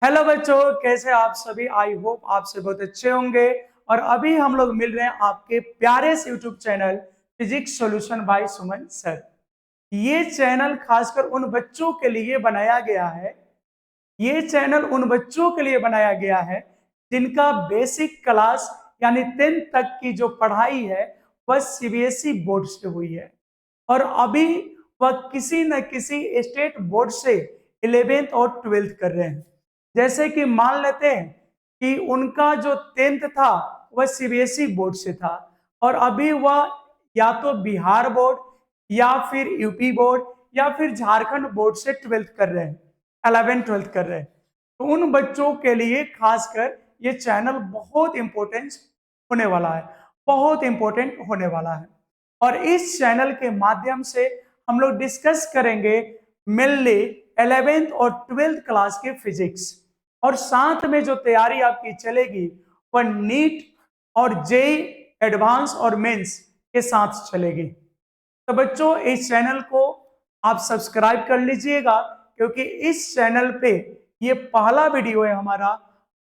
Hello बच्चों, कैसे आप सभी। आई होप आप सब बहुत अच्छे होंगे। और अभी हम लोग मिल रहे हैं आपके प्यारे से YouTube channel physics solution bye सुमन सर। ये चैनल खासकर उन बच्चों के लिए बनाया गया है। ये चैनल उन बच्चों के लिए बनाया गया है जिनका बेसिक क्लास यानी 10th तक की जो पढ़ाई है वह सीबीएसई बोर्ड से हुई है। और अभी वह किसी न किसी स्टेट बोर्ड से 11th और 12th कर रहे हैं। जैसे कि मान लेते हैं कि उनका जो 10th था वह सीबीएसई बोर्ड से था, और अभी वह या तो बिहार बोर्ड या फिर यूपी बोर्ड या फिर झारखंड बोर्ड से 12th कर रहे हैं, 11th 12th कर रहे हैं। तो उन बच्चों के लिए खासकर ये चैनल बहुत इंपॉर्टेंस होने वाला है, बहुत इंपॉर्टेंट होने वाला है। और इस चैनल के माध्यम से हम लोग डिस्कस करेंगे मेनली 11th और 12th क्लास के फिजिक्स, और साथ में जो तैयारी आपकी चलेगी वह नीट और जेई एडवांस और मेंस के साथ चलेगी। तो बच्चों, इस चैनल को आप सब्सक्राइब कर लीजिएगा, क्योंकि इस चैनल पे ये पहला वीडियो है हमारा।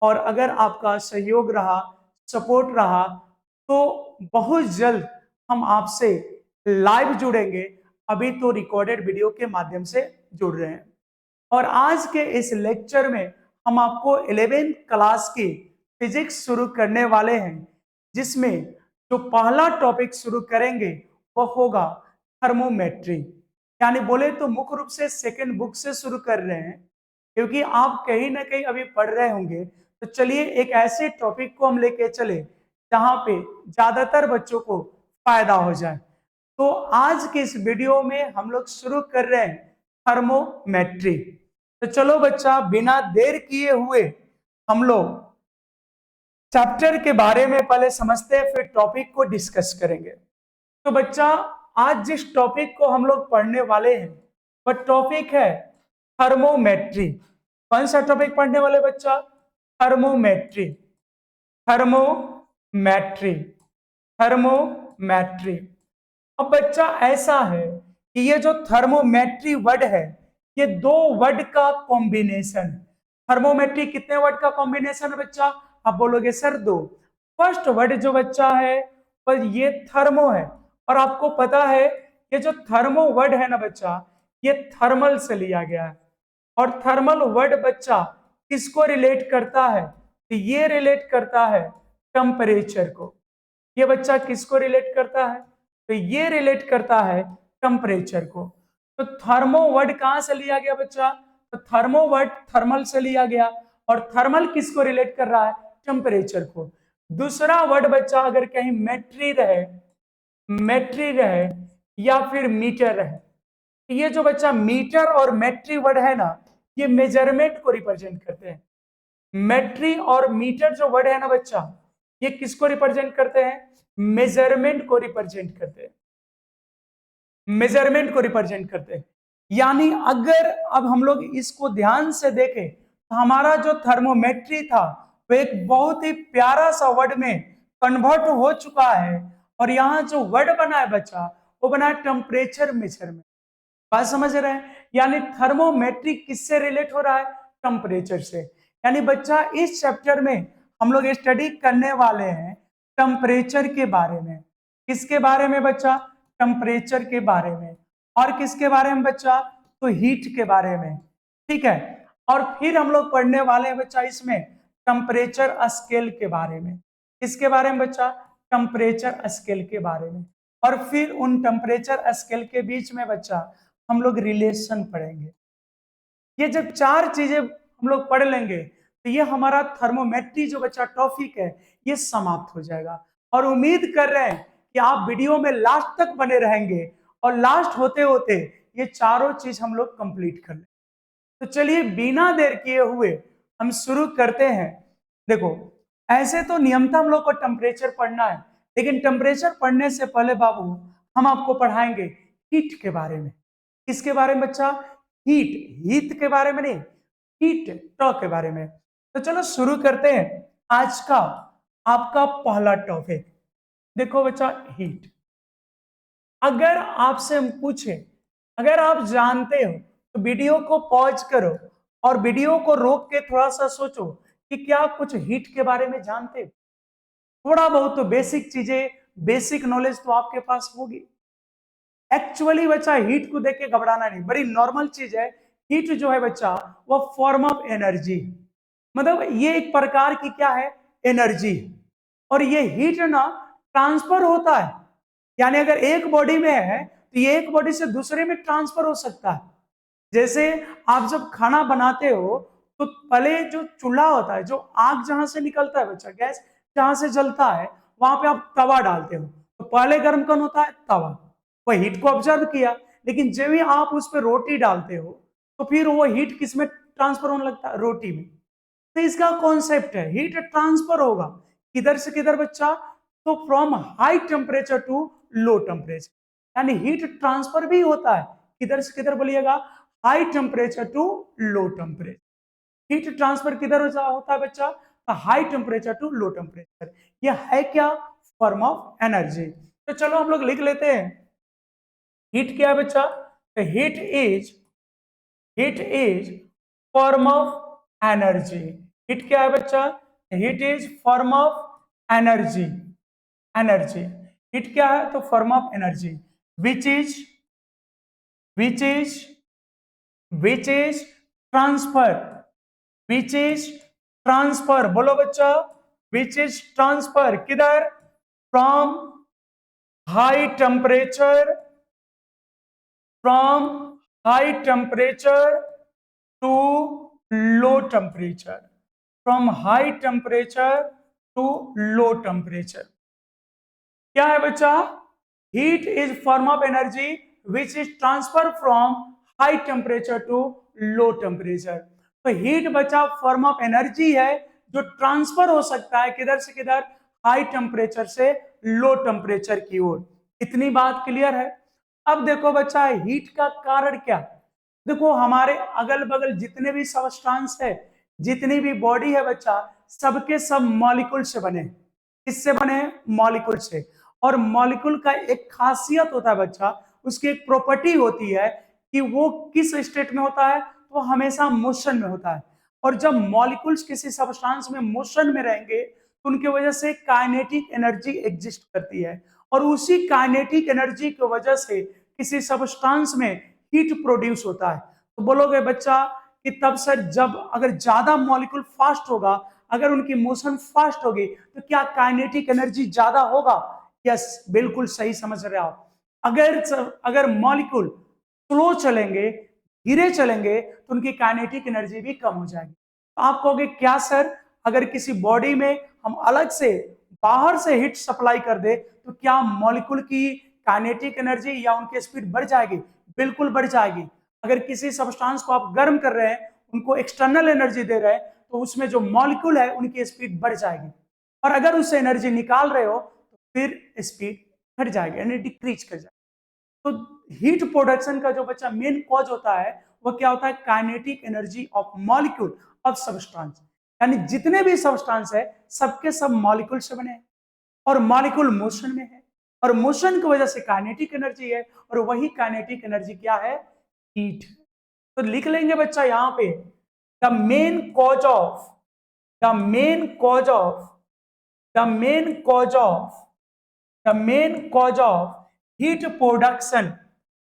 और अगर आपका सहयोग रहा, सपोर्ट रहा, तो बहुत जल्द हम आपसे लाइव जुड़ेंगे। अभी तो रिकॉर्डेड वीडियो के माध्यम से जुड़ रहे हैं। और आज के इस लेक्चर में हम आपको 11th क्लास की फिजिक्स शुरू करने वाले हैं, जिसमें जो पहला टॉपिक शुरू करेंगे वह होगा थर्मोमेट्री। यानी बोले तो मुख्य रूप से सेकंड बुक से शुरू कर रहे हैं, क्योंकि आप कहीं ना कहीं अभी पढ़ रहे होंगे। तो चलिए एक ऐसे टॉपिक को हम लेके चले जहां पे ज्यादातर बच्चों को फायदा हो जाए। तो आज के इस वीडियो में हम लोग शुरू कर रहे हैं थर्मोमेट्री। तो चलो बच्चा, बिना देर किए हुए हम लोग चैप्टर के बारे में पहले समझते हैं, फिर टॉपिक को डिस्कस करेंगे। तो बच्चा, आज जिस टॉपिक को हम लोग पढ़ने वाले हैं वह टॉपिक है थर्मोमेट्री। कौन सा टॉपिक पढ़ने वाले बच्चा? थर्मोमेट्री। थर्मोमेट्री। थर्मोमेट्री। अब बच्चा ऐसा है कि ये जो थर्मोमेट्री वर्ड है, ये दो वर्ड का कॉम्बिनेशन। थर्मोमेट्री कितने वर्ड का कॉम्बिनेशन है बच्चा? आप बोलोगे सर दो। फर्स्ट वर्ड जो बच्चा है पर ये थर्मो है, और आपको पता है ये जो थर्मो वर्ड है ना बच्चा, ये थर्मल से लिया गया है। और थर्मल वर्ड बच्चा किसको रिलेट करता है? तो ये रिलेट करता है टेम्परेचर को। ये बच्चा किसको रिलेट करता है? तो ये रिलेट करता है टेम्परेचर को। तो थर्मो वर्ड कहां से लिया गया बच्चा? तो थर्मो वर्ड थर्मल से लिया गया, और थर्मल किसको रिलेट कर रहा है? टेम्परेचर को। दूसरा वर्ड बच्चा अगर कहीं मेट्री रहे, मेट्री रहे या फिर मीटर रहे, तो ये जो बच्चा मीटर और मेट्री वर्ड है ना, ये मेजरमेंट को रिप्रेजेंट करते हैं। मेट्री और मीटर जो वर्ड है ना बच्चा, ये किसको रिप्रेजेंट करते हैं? मेजरमेंट को रिप्रेजेंट करते हैं। मेजरमेंट को रिप्रेजेंट करते हैं। यानी अगर अब हम लोग इसको ध्यान से देखें तो हमारा जो थर्मोमेट्री था वो एक बहुत ही प्यारा सा वर्ड में कन्वर्ट हो चुका है। और यहाँ जो वर्ड बना है बच्चा, वो बना है टेम्परेचर मेजरमेंट। बात समझ रहे हैं? यानी थर्मोमेट्री किससे रिलेट हो रहा है? टेम्परेचर से। यानी बच्चा इस चैप्टर में हम लोग स्टडी करने वाले हैं टेम्परेचर के बारे में। किसके बारे में बच्चा? टेम्परेचर के बारे में। और किसके बारे में बच्चा? तो हीट के बारे में। ठीक है। और फिर हम लोग पढ़ने वाले हैं बच्चा इसमें टेम्परेचर स्केल के बारे में। किसके बारे में बच्चा? टेम्परेचर स्केल के बारे में। और फिर उन टेम्परेचर स्केल के बीच में बच्चा हम लोग रिलेशन पढ़ेंगे। ये जब चार चीजें हम लोग पढ़ लेंगे तो ये हमारा थर्मोमेट्री जो बच्चा टॉपिक है ये समाप्त हो जाएगा। और उम्मीद कर रहे हैं कि आप वीडियो में लास्ट तक बने रहेंगे, और लास्ट होते होते ये चारों चीज हम लोग कंप्लीट कर लें। तो चलिए बिना देर किए हुए हम शुरू करते हैं। देखो, ऐसे तो नियमतः हम लोग को टेम्परेचर पढ़ना है, लेकिन टेम्परेचर पढ़ने से पहले बाबू हम आपको पढ़ाएंगे हीट के बारे में। किसके बारे में बच्चा? हीट। हीट के बारे में नहीं, हीट टॉक के बारे में। तो चलो शुरू करते हैं आज का आपका पहला टॉपिक। देखो बच्चा, हीट। अगर आपसे हम पूछे, अगर आप जानते हो तो वीडियो को पॉज करो और वीडियो को रोक के थोड़ा सा सोचो कि क्या कुछ हीट के बारे में जानते हो? थोड़ा बहुत तो बेसिक चीजें, बेसिक नॉलेज तो आपके पास होगी। एक्चुअली बच्चा हीट को देख के घबराना नहीं, बड़ी नॉर्मल चीज है। हीट जो है बच्चा वो फॉर्म ऑफ एनर्जी, मतलब ये एक प्रकार की क्या है, एनर्जी। और ये हीट ना ट्रांसफर होता है, यानी अगर एक बॉडी में है तो ये एक बॉडी से दूसरे में ट्रांसफर हो सकता है। जैसे आप जब खाना बनाते हो तो पहले जो चूल्हा होता है, जो आग जहां से निकलता है बच्चा, गैस जहां से जलता है, वहां पे आप तवा डालते हो, तो पहले गर्म कौन होता है, तवा। वो हीट को ऑब्जर्व किया, लेकिन जब भी आप उस पर रोटी डालते हो तो फिर वो हीट किस में ट्रांसफर होने लगता है, रोटी में। तो इसका कॉन्सेप्ट है हीट ट्रांसफर होगा किधर से किधर बच्चा, तो from high temperature to low temperature, यानी हीट ट्रांसफर भी होता है किधर से किधर बोलिएगा, high temperature to low temperature. Heat transfer किधर होता है बच्चा, high temperature to low temperature. यह है क्या, फॉर्म ऑफ एनर्जी। तो चलो हम लोग लिख लेते हैं, हीट क्या है बच्चा, heat is form of energy. Heat क्या है बच्चा, heat is form of energy. Energy heat क्या है, तो form of energy which is which is which is transfer, which is transfer, बोलो बच्चा, विच इज ट्रांसफर किधर, from high temperature, from high temperature to low temperature, from high temperature to low temperature. क्या है बच्चा, heat is form of energy which is transfer from high temperature to low temperature. तो heat बच्चा form of energy है जो transfer हो सकता है किधर से किधर, हाई टेम्परेचर से लो टेम्परेचर की ओर। इतनी बात क्लियर है। अब देखो बच्चा हीट का कारण क्या, देखो हमारे अगल बगल जितने भी सबस्टांस है, जितनी भी बॉडी है बच्चा, सबके सब मॉलिक्यूल से बने। किससे बने, मॉलिक्यूल से। और मॉलिक्यूल का एक खासियत होता है बच्चा, उसकी एक प्रॉपर्टी होती है कि वो किस स्टेट में होता है, तो हमेशा मोशन में होता है। और जब मॉलिक्यूल्स किसी सब्सटेंस में मोशन में रहेंगे तो उनकी वजह से काइनेटिक एनर्जी एग्जिस्ट करती है, और उसी काइनेटिक एनर्जी की वजह से किसी सब्सटेंस में हीट प्रोड्यूस होता है। तो बोलोगे बच्चा कि तब सर जब अगर ज्यादा मॉलिक्यूल फास्ट होगा, अगर उनकी मोशन फास्ट होगी तो क्या काइनेटिक एनर्जी ज्यादा होगा? यस, बिल्कुल सही समझ रहे हो आप। अगर मॉलिक्यूल स्लो चलेंगे, धीरे चलेंगे, तो उनकी काइनेटिक एनर्जी भी कम हो जाएगी। तो आप कहोगे क्या सर, अगर किसी बॉडी में हम अलग से बाहर से हीट सप्लाई कर दे तो क्या मॉलिक्यूल की काइनेटिक एनर्जी या उनकी स्पीड बढ़ जाएगी? बिल्कुल बढ़ जाएगी। अगर किसी सब्सटेंस को आप गर्म कर रहे हैं, उनको एक्सटर्नल एनर्जी दे रहे हैं, तो उसमें जो मॉलिक्यूल है उनकी स्पीड बढ़ जाएगी। और अगर उससे एनर्जी निकाल रहे हो तो फिर स्पीड घट जाएगी, यानी डिक्रीज कर जाएगी। तो हीट प्रोडक्शन का जो बच्चा मेन कॉज होता है वो क्या होता है, kinetic energy of molecule of substance. यानी जितने भी सबस्टेंस है सबके सब मॉलिक्यूल से बने हैं, और मॉलिक्यूल मोशन में है, और मोशन की वजह से काइनेटिक एनर्जी है, और वही काइनेटिक एनर्जी क्या है, हीट। तो लिख लेंगे बच्चा यहां पे, the main cause of the main cause of the main cause of the main cause of heat production,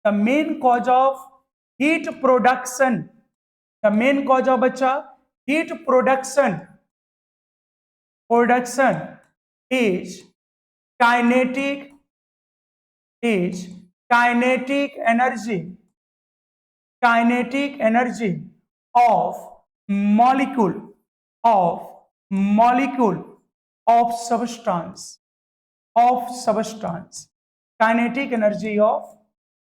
the main cause of heat production, the main cause of बच्चा heat production is kinetic is kinetic energy of molecule of molecule of substance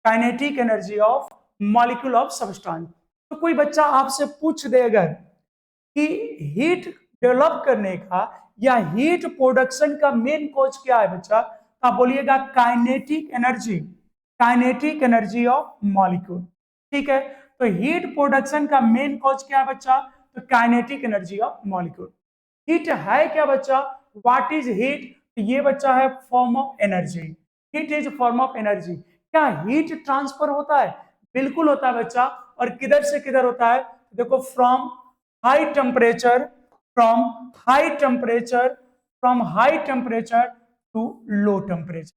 kinetic energy of molecule of substance. तो कोई बच्चा आपसे पूछ दे अगर कि heat develop करने का या हीट प्रोडक्शन का मेन कॉज क्या है बच्चा, तो आप बोलिएगा काइनेटिक एनर्जी ऑफ मॉलिक्यूल। ठीक है, तो हीट प्रोडक्शन का मेन कॉज क्या है बच्चा, तो kinetic energy of molecule. Heat है क्या बच्चा, व्हाट इज हीट, ये बच्चा है form of energy. Heat is form of energy. क्या हीट ट्रांसफर होता है? बिल्कुल होता है बच्चा। और किधर से किधर होता है? देखो from high temperature from high temperature to low temperature.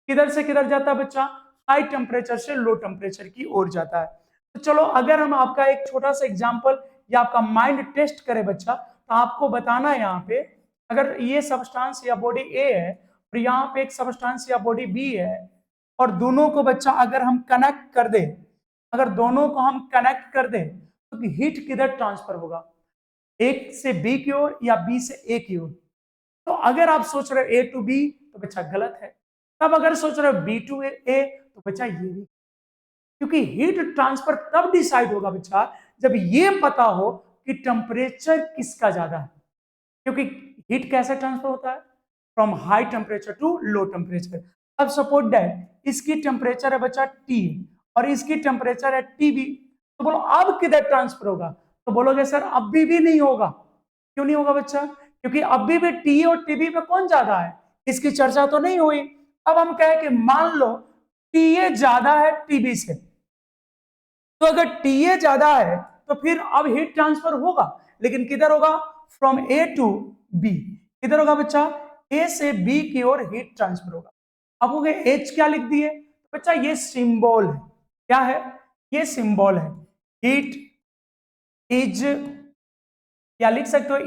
किधर से किधर जाता है बच्चा? हाई टेम्परेचर से लो टेम्परेचर की ओर जाता है। तो चलो अगर हम आपका एक छोटा सा एग्जांपल या आपका माइंड टेस्ट करें बच्चा, तो आपको बताना है यहाँ पे, अगर ये सब्सटेंस या बॉडी ए है और यहाँ पे एक सब्सटेंस या बॉडी बी है, और दोनों को बच्चा अगर हम कनेक्ट कर दें, अगर दोनों को हम कनेक्ट कर दें, तो हीट किधर ट्रांसफर होगा? एक से बी की ओर या बी से ए की ओर? तो अगर आप सोच रहे हो ए टू बी, तो बच्चा गलत है। तब अगर सोच रहे हो बी टू ए, तो बच्चा ये भी, क्योंकि हीट ट्रांसफर तब डिसाइड होगा बच्चा जब ये पता हो कि टेम्परेचर किसका ज्यादा है। क्योंकि हीट कैसे ट्रांसफर होता है? From high temperature to low temperature. अब सपोज दैट इसकी टेम्परेचर है बच्चा टी और इसकी टेम्परेचर है टीबी, तो बोलो अब किधर ट्रांसफर होगा? तो बोलोगे सर अभी भी नहीं होगा। क्यों नहीं होगा बच्चा? क्योंकि अभी भी टी और टीबी में कौन ज्यादा है, इसकी चर्चा तो नहीं हुई। अब हम कहें कि मान लो टीए ज्यादा है टीबी से, तो अगर टीए ज्यादा है तो फिर अब हीट ट्रांसफर होगा, लेकिन किधर होगा? From A to B. किधर होगा बच्चा? ए से बी की ओर हीट ट्रांसफर होगा। अब हो गए एच क्या लिख दिए बच्चा? ये सिंबल है। क्या है? ये सिंबल है। हीट इज, क्या लिख सकते हो?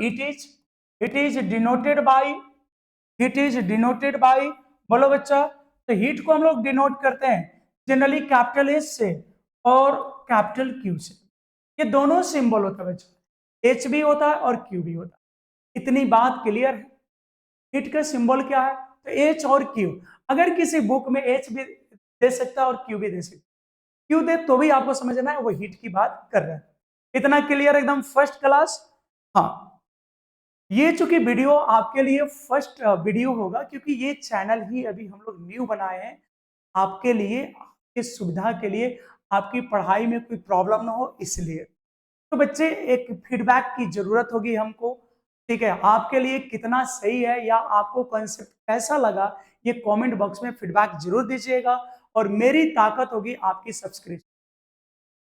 It is denoted by, heat is denoted by, बोलो बच्चा। तो हीट को हम लोग डिनोट करते हैं जनरली कैपिटल एच से और कैपिटल क्यू से। ये दोनों सिंबल होता है बच्चा, एच भी होता है और क्यू भी होता है। इतनी बात क्लियर है? हीट का सिंबल क्या है? तो एच और क्यू। अगर किसी बुक में एच भी दे सकता है और क्यू भी दे सकता है, क्यू दे तो भी आपको समझना है वो हीट की बात कर रहा है। इतना क्लियर, एकदम फर्स्ट क्लास। हाँ, ये चूंकि वीडियो आपके लिए फर्स्ट वीडियो होगा, क्योंकि ये चैनल ही अभी हम लोग न्यू बनाए हैं आपके लिए, आपकी सुविधा के लिए, आपकी पढ़ाई में कोई प्रॉब्लम ना हो इसलिए। तो बच्चे एक फीडबैक की जरूरत होगी हमको, ठीक है? आपके लिए कितना सही है या आपको कॉन्सेप्ट कैसा लगा, ये कमेंट बॉक्स में फीडबैक जरूर दीजिएगा। और मेरी ताकत होगी आपकी सब्सक्रिप्शन।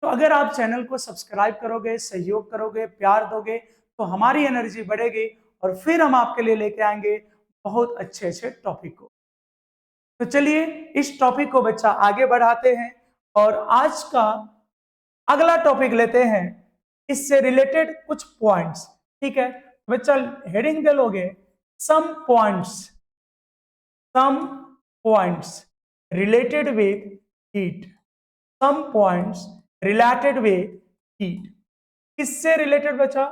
तो अगर आप चैनल को सब्सक्राइब करोगे, सहयोग करोगे, प्यार दोगे, तो हमारी एनर्जी बढ़ेगी और फिर हम आपके लिए लेके आएंगे बहुत अच्छे अच्छे टॉपिक को। तो चलिए इस टॉपिक को बच्चा आगे बढ़ाते हैं और आज का अगला टॉपिक लेते हैं, इससे रिलेटेड कुछ पॉइंट्स। ठीक है बच्चा, हेडिंग दे लोगे some points related with heat, some points related with heat. किससे रिलेटेड बच्चा?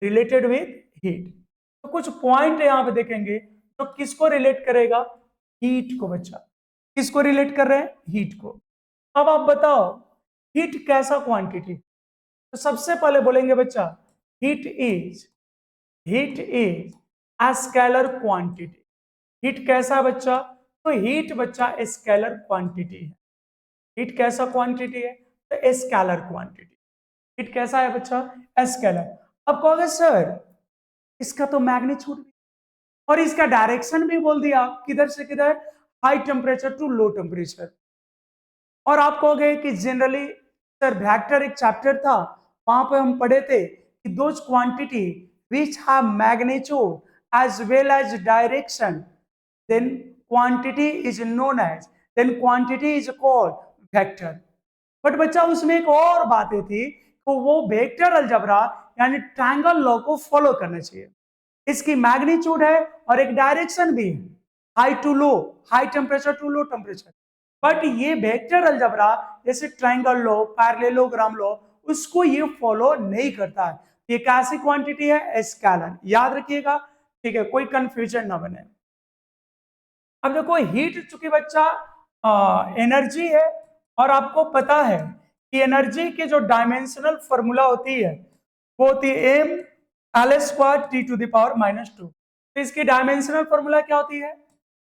Related with heat. तो कुछ पॉइंट यहां पे देखेंगे तो किसको रिलेट करेगा? हीट को बच्चा। किसको रिलेट कर रहे हैं? हीट को। अब आप बताओ हीट कैसा क्वांटिटी? तो सबसे पहले बोलेंगे बच्चा heat is a scalar quantity. Heat कैसा है बच्चा? तो हीट बच्चा स्केलर क्वांटिटी है। हीट कैसा क्वांटिटी है? तो स्केलर क्वांटिटी। हीट कैसा है बच्चा? स्केलर। अब कहोगे सर इसका तो मैग्नीट्यूड और इसका डायरेक्शन भी बोल दिया, किधर से किधर? High temperature to low temperature. और आप कहोगे कि जनरली सर वेक्टर एक चैप्टर था, वहां पे हम पढ़े थे कि those quantity which have magnitude as well as direction, then quantity is known as, then quantity is called vector। But बच्चा उसमें एक और बातें थी, तो वो वेक्टर अलजेब्रा यानी ट्रायंगल लॉ को फॉलो करना चाहिए। इसकी मैग्नीट्यूड है और एक डायरेक्शन भी है, high to low, high temperature to low temperature. But ये वेक्टर अलजेब्रा जैसे ट्रायंगल लॉ, पैरेललोग्राम लॉ, उसको ये फॉलो नहीं करता है। ये कैसी क्वांटिटी है? स्केलर। याद रखिएगा, ठीक है? कोई कंफ्यूजन ना बने। अब देखो हीट चूंकि बच्चा एनर्जी है, और आपको पता है कि एनर्जी के जो डायमेंशनल फॉर्मूला होती है वो होती है M L square T to the power -2। तो इसकी डायमेंशनल फॉर्मूला क्या होती है?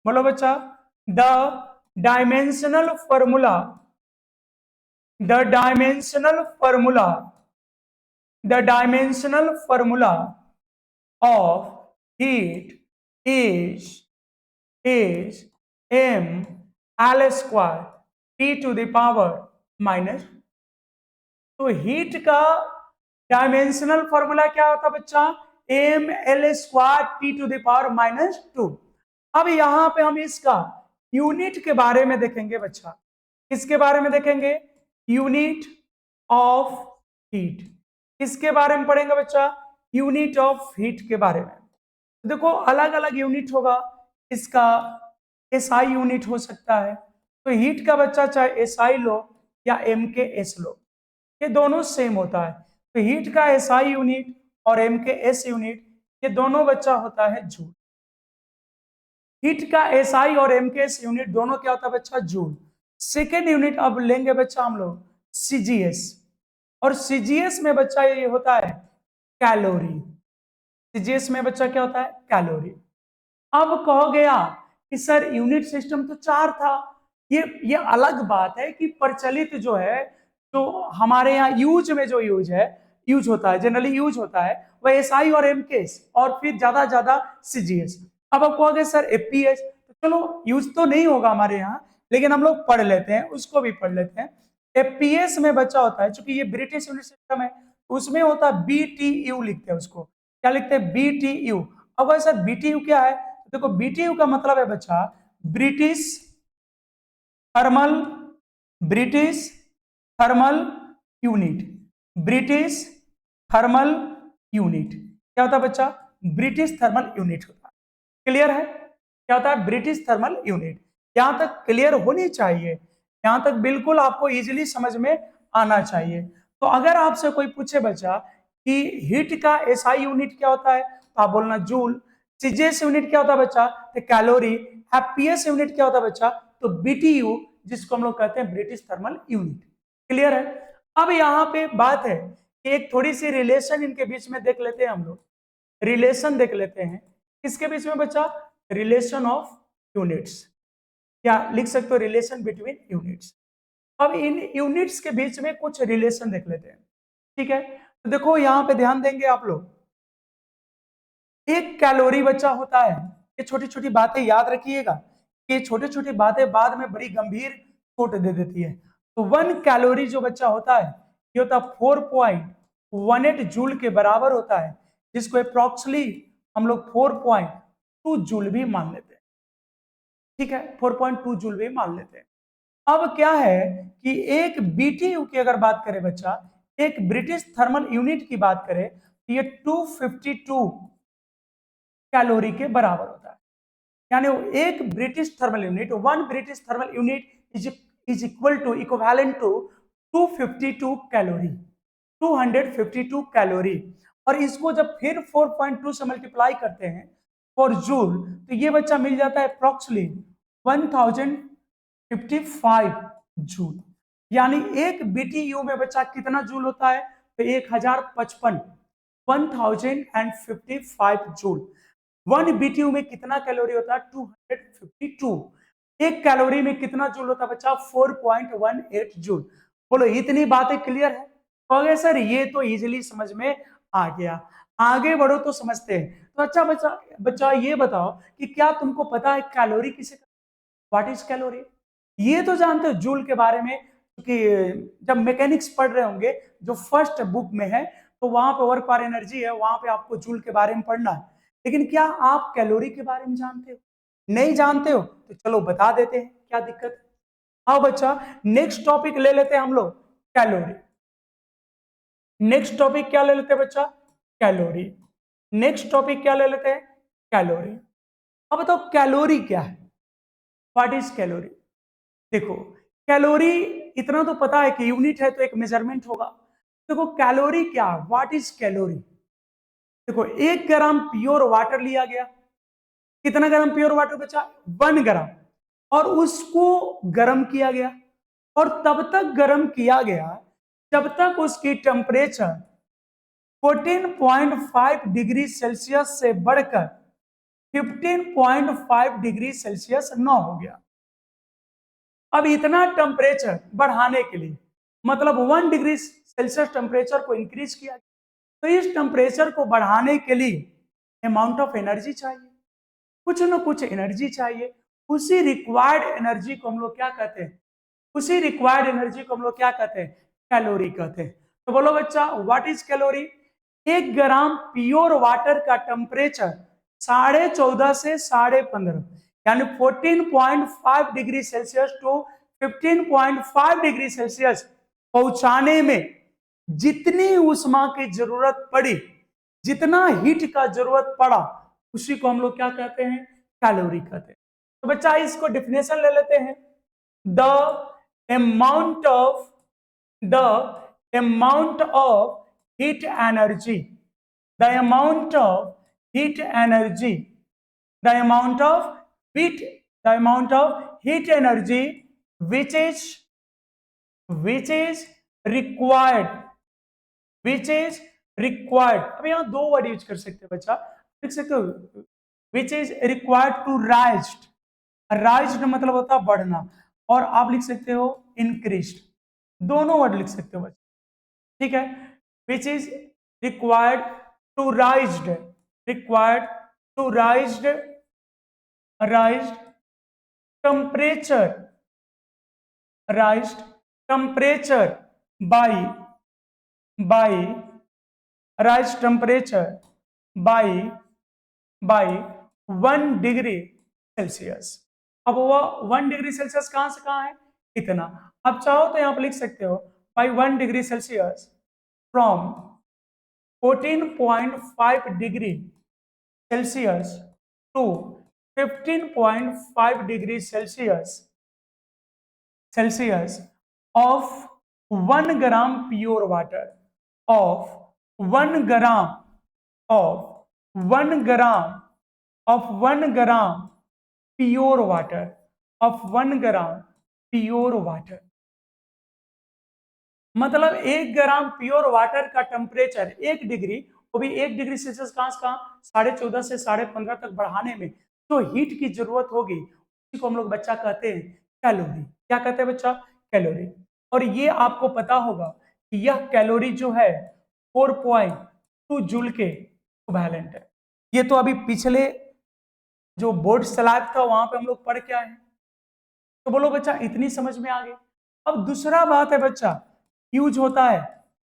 बोलो बच्चा। The dimensional formula the dimensional formula the dimensional formula of heat is m l square t to the power -। तो हीट का डायमेंशनल फॉर्मूला क्या होता है बच्चा, ml² T⁻⁻²। अब यहां पे हम इसका यूनिट के बारे में देखेंगे बच्चा, किसके बारे में देखेंगे, यूनिट ऑफ हीट, किसके बारे में पढ़ेंगे बच्चा, यूनिट ऑफ हीट के बारे में। देखो अलग अलग यूनिट होगा, इसका एसआई यूनिट हो सकता है, तो हीट का बच्चा चाहे एसआई लो या एमकेएस लो, ये दोनों सेम होता है। तो हीट का एसआई यूनिट और एमकेएस यूनिट ये दोनों बच्चा होता है जूल। हीट का एसआई और एमकेएस यूनिट दोनों क्या होता है बच्चा, जूल। सेकेंड यूनिट अब लेंगे बच्चा हम लोग सीजीएस, और सीजीएस में बच्चा ये होता है कैलोरी। सीजीएस में बच्चा क्या होता है, कैलोरी। अब कहोगे आप कि सर यूनिट सिस्टम तो 4 था, ये अलग बात है कि प्रचलित जो है, जो हमारे यहाँ यूज में जो यूज होता है, जनरली यूज होता है वह एसआई और एमकेएस और फिर ज्यादा सीजीएस। अब आप कहोगे सर एपीएस, तो चलो यूज तो नहीं होगा हमारे यहाँ, लेकिन हम लोग पढ़ लेते हैं, उसको भी पढ़ लेते हैं। एपीएस में बच्चा होता है, चूंकि ये ब्रिटिश यूनिट सिस्टम है, उसमें होता है बीटीयू, लिखते हैं उसको, क्या लिखते हैं, बीटीयू। अब सर बीटीयू क्या है, देखो बीटीयू का मतलब है बच्चा British thermal, British thermal unit, British thermal unit क्या होता है बच्चा, ब्रिटिश थर्मल यूनिट होता है। क्लियर है, क्या होता है, ब्रिटिश थर्मल यूनिट। यहां तक क्लियर होनी चाहिए, यहां तक बिल्कुल आपको इजीली समझ में आना चाहिए। तो अगर आपसे कोई पूछे बच्चा कि हीट का एसआई यूनिट क्या होता है, तो आप बोलना जूल। सीजीएस यूनिट क्या होता है बच्चा, तो कैलोरी। एपीएस यूनिट क्या होता है बच्चा, तो बीटीयू, जिसको हम लोग कहते हैं ब्रिटिश थर्मल यूनिट। क्लियर है। अब यहाँ पे बात है कि एक थोड़ी सी रिलेशन इनके बीच में देख लेते हैं हम लोग, रिलेशन देख लेते हैं किसके बीच में बच्चा, रिलेशन ऑफ यूनिट्स, या लिख सकते हो रिलेशन बिटवीन यूनिट्स। अब इन यूनिट्स के बीच में कुछ रिलेशन देख लेते हैं, ठीक है। तो देखो यहाँ पे ध्यान देंगे आप लोग, एक कैलोरी बच्चा होता है, ये छोटी छोटी बातें याद रखिएगा, ये छोटी छोटी बातें बाद में बड़ी गंभीर चोट दे देती है। तो 1 कैलोरी जो बच्चा होता है, ये होता है 4.18 जूल के बराबर होता है, जिसको अप्रोक्सली हम लोग 4.2 जूल भी मान लेते हैं, ठीक है, 4.2 जूल भी मान लेते हैं। अब क्या है कि एक बीटीयू की अगर बात करें बच्चा, एक ब्रिटिश थर्मल यूनिट की बात करें, तो ये 252 कैलोरी के बराबर होता है। यानी एक British thermal unit, 1 British thermal unit is equal to, equivalent to 252 calorie, 252 calorie. और इसको जब फिर 4.2 से मल्टीप्लाई करते हैं फॉर जूल, तो ये बच्चा मिल जाता है अप्रोक्सली 1055 जूल। यानी एक बीटीयू में बच्चा कितना जूल होता है, तो 1055, 1055 जूल। 1 बीटीयू में कितना कैलोरी होता है, 252। एक कैलोरी में कितना जूल होता है बच्चा, 4.18 जूल। बोलो इतनी बातें क्लियर है, कहोगे सर ये तो इजीली समझ में आ गया, आगे बढ़ो तो समझते हैं। तो अच्छा बच्चा बच्चा ये बताओ कि क्या तुमको पता है कैलोरी किसे, व्हाट इज कैलोरी, ये तो जानते हो जूल के बारे में, क्योंकि जब मैकेनिक्स पढ़ रहे होंगे जो फर्स्ट बुक में है, तो वहां पे वर्क पर एनर्जी है, वहां पे आपको जूल के बारे में पढ़ना है। लेकिन क्या आप कैलोरी के बारे में जानते हो, नहीं जानते हो तो चलो बता देते हैं, क्या दिक्कत है। आओ बच्चा नेक्स्ट टॉपिक ले लेते हैं हम लोग, कैलोरी। नेक्स्ट टॉपिक क्या ले लेते हैं बच्चा, कैलोरी। नेक्स्ट टॉपिक क्या ले लेते हैं, कैलोरी। अब बताओ कैलोरी क्या है, व्हाट इज कैलोरी। देखो कैलोरी इतना तो पता है कि यूनिट है, तो एक मेजरमेंट होगा। देखो कैलोरी क्या है, व्हाट इज कैलोरी। देखो 1 ग्राम प्योर वाटर लिया गया, कितना ग्राम प्योर वाटर बचा, 1 ग्राम, और उसको गर्म किया गया, और तब तक गर्म किया गया जब तक उसकी टेम्परेचर 14.5 डिग्री सेल्सियस से बढ़कर 15.5 डिग्री सेल्सियस न हो गया। अब इतना टेम्परेचर बढ़ाने के लिए, मतलब 1 डिग्री सेल्सियस टेम्परेचर को इंक्रीज किया, तो इस टेम्परेचर को बढ़ाने के लिए अमाउंट ऑफ एनर्जी चाहिए, कुछ ना कुछ एनर्जी चाहिए। उसी रिक्वायर्ड एनर्जी को हम लोग क्या कहते हैं, उसी रिक्वायर्ड एनर्जी को हम लोग क्या कहते हैं, कैलोरी कहते हैं। तो बोलो बच्चा what is calorie. 1 gram pure water का टेम्परेचर 14.5 से 15.5 यानी 14.5 डिग्री सेल्सियस टू 15.5 डिग्री सेल्सियस पहुंचाने में जितनी ऊष्मा की जरूरत पड़ी, जितना हीट का जरूरत पड़ा, उसी को हम लोग क्या कहते हैं, कैलोरी कहते हैं। तो बच्चा इसको डिफिनेशन ले लेते हैं। The amount of the amount of heat energy, the amount of heat energy, the amount of heat, the amount of heat energy which is required, which is required। अब यहाँ दो वर्ड यूज कर सकते हैं बच्चा, लिख सकते हो which is required to raised, raised मतलब होता है बढ़ना, और आप लिख सकते हो increased, दोनों वर्ड लिख सकते हो बच्चा, ठीक है। Which is required to raised, required to raised, raised temperature, raised temperature by raised temperature by 1 degree Celsius. अब वह 1 डिग्री सेल्सियस कहां से कहां है, इतना। अब चाहो तो यहां पर लिख सकते हो by 1 degree Celsius from 14.5 degree Celsius to 15.5 degree Celsius of 1 gram pure water, of 1 gram, of 1 gram, of 1 gram pure water, of 1 gram pure water। मतलब 1 ग्राम प्योर वाटर का टेम्परेचर 1 डिग्री, वो भी 1 डिग्री सेल्सियस कहां से कहां, 14.5 से 15.5 तक बढ़ाने में जो हीट की जरूरत होगी, उसी को हम लोग बच्चा कहते हैं कैलोरी। क्या कहते हैं बच्चा, कैलोरी। और ये आपको पता होगा कि यह कैलोरी जो है 4.2 जूल के इक्विवेलेंट है। ये तो अभी पिछले जो बोर्ड स्लैब था वहां पे हम लोग पढ़ के आए हैं। तो बोलो बच्चा इतनी समझ में आ गई। अब दूसरा बात है बच्चा, यूज होता है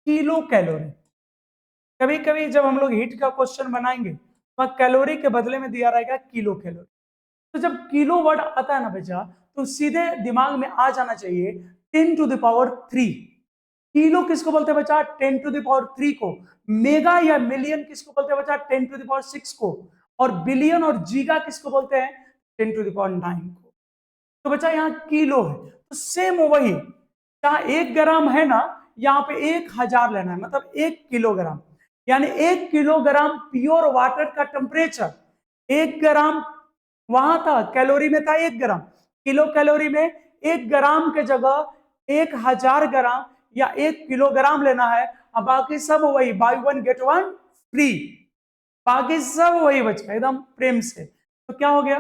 किलो कैलोरी। कभी कभी जब हम लोग हीट का क्वेश्चन बनाएंगे तो कैलोरी के बदले में दिया रहेगा किलो कैलोरी। तो जब किलो वर्ड आता है ना बच्चा, तो सीधे दिमाग में आ जाना चाहिए 10⁻³ किलो किसको बोलते हैं बच्चा, 10⁻³ को। मेगा या मिलियन किसको बोलते हैं बच्चा, 10⁻6 को। और बिलियन और जीगा किसको बोलते हैं, 10⁹ को। तो बच्चा यहाँ किलो है, तो सेम वही, जहां 1 ग्राम है ना, यहाँ पे 1000 लेना है, मतलब 1 किलोग्राम। यानी 1 किलोग्राम प्योर वाटर का टेम्परेचर, 1 ग्राम वहां था कैलोरी में था 1 ग्राम, किलो कैलोरी में 1 ग्राम के जगह 1000 ग्राम या 1 किलोग्राम लेना है। अब बाकी सब वही, बाय 1 गेट 1 फ्री, बाकी सब वही बच्चा, एकदम प्रेम से। तो क्या हो गया,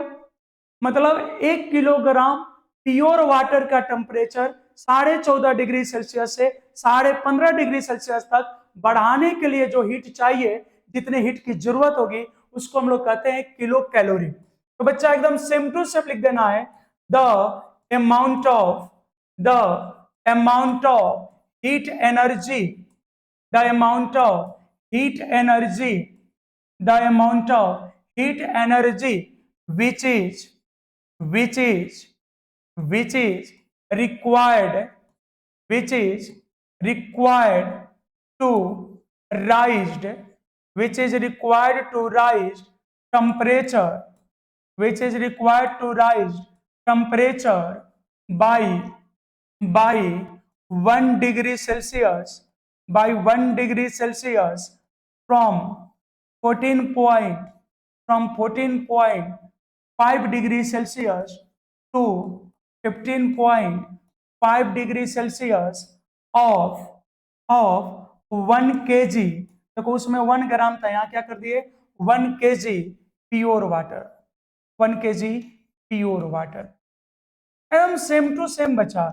मतलब 1 किलोग्राम प्योर वाटर का टेम्परेचर 14.5 डिग्री सेल्सियस से 15.5 डिग्री सेल्सियस तक बढ़ाने के लिए जो हीट चाहिए, जितने हीट की जरूरत होगी, उसको हम लोग कहते हैं किलो कैलोरी। तो बच्चा एकदम सेम टू सेम लिख देना है, the amount of heat energy, the amount of heat energy, the amount of heat energy which is required, which is required to raised, which is required to raise temperature, which is required to raise temperature by 1 degree Celsius, by 1 degree Celsius from 14.5 degree Celsius to 15.5 degree Celsius of 1 kg। देखो उसमें 1 ग्राम था, यहाँ क्या कर दिए 1 kg pure water, 1 kg pure water. एकदम same to same बचा,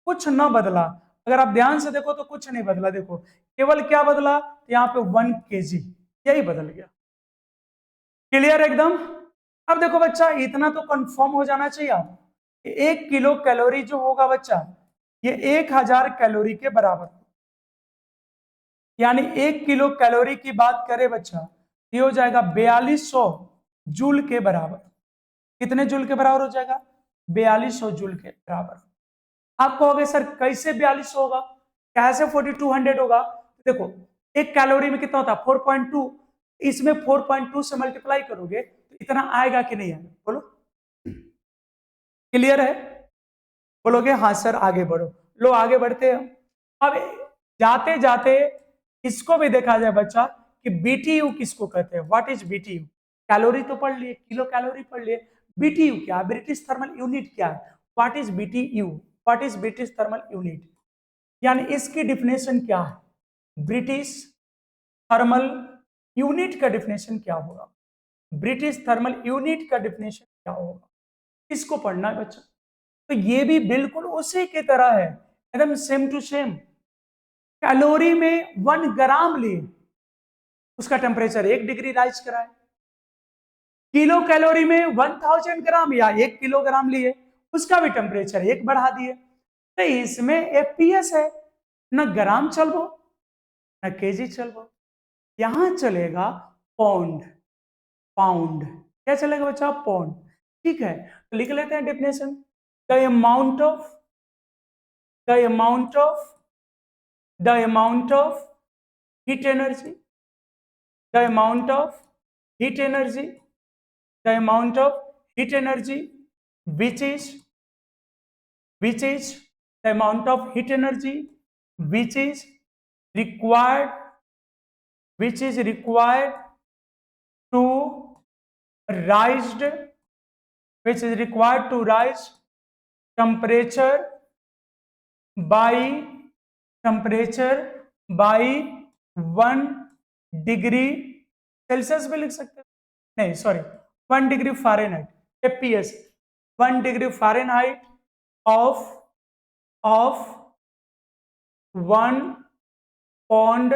कुछ ना बदला। अगर आप ध्यान से देखो तो कुछ नहीं बदला, देखो केवल क्या बदला, यहाँ पे 1 kg यही बदल गया। क्लियर एकदम। अब देखो बच्चा इतना तो कंफर्म हो जाना चाहिए आप, 1 किलो कैलोरी जो होगा बच्चा, ये 1000 कैलोरी के बराबर। यानी 1 किलो कैलोरी की बात करें बच्चा, ये हो जाएगा 4200 जूल के बराबर। कितने जूल के बराबर हो जाएगा? 4200 जूल के बराबर। आप कहोगे सर कैसे 4200 होगा, कैसे 4200 होगा? देखो, एक कैलोरी में कितना होता है? 4.2। इसमें 4.2 से मल्टीप्लाई करोगे तो इतना आएगा कि नहीं आएगा? बोलो, क्लियर है? बोलोगे हाँ सर आगे बढ़ो। लो आगे बढ़ते हैं। अब जाते जाते इसको भी देखा जाए बच्चा कि बीटीयू किसको कहते हैं। What is BTU? कैलोरी तो पढ़ लिए, किलो कैलोरी पढ़ लिए। बीटीयू क्या है? ब्रिटिश थर्मल यूनिट क्या है? What is BTU? What is British thermal unit? यानी इसकी डिफिनेशन क्या है? ब्रिटिश थर्मल यूनिट का डिफिनेशन क्या होगा? ब्रिटिश थर्मल यूनिट का डिफिनेशन क्या होगा? इसको पढ़ना है बच्चा। तो ये भी बिल्कुल उसी की तरह है, एकदम सेम टू सेम। कैलोरी में 1 ग्राम लिए, उसका टेम्परेचर 1 डिग्री राइज कराए। किलो कैलोरी में 1000 ग्राम या 1 किलोग्राम लिए, उसका भी टेम्परेचर 1 बढ़ा दिए। तो इसमें एफपीएस है, न ग्राम चलबो न केजी चलबो, यहां चलेगा पौंड। पाउंड क्या चलेगा बच्चा? पौंड। ठीक है, तो लिख लेते हैं definition. The amount of the amount of the amount of heat energy, the amount of heat energy, the amount of heat energy which is the amount of heat energy which is required to raised which is required to rise temperature by 1 degree Celsius भी लिख सकते हैं, नहीं sorry 1 degree Fahrenheit. FPS 1 degree Fahrenheit of 1 pound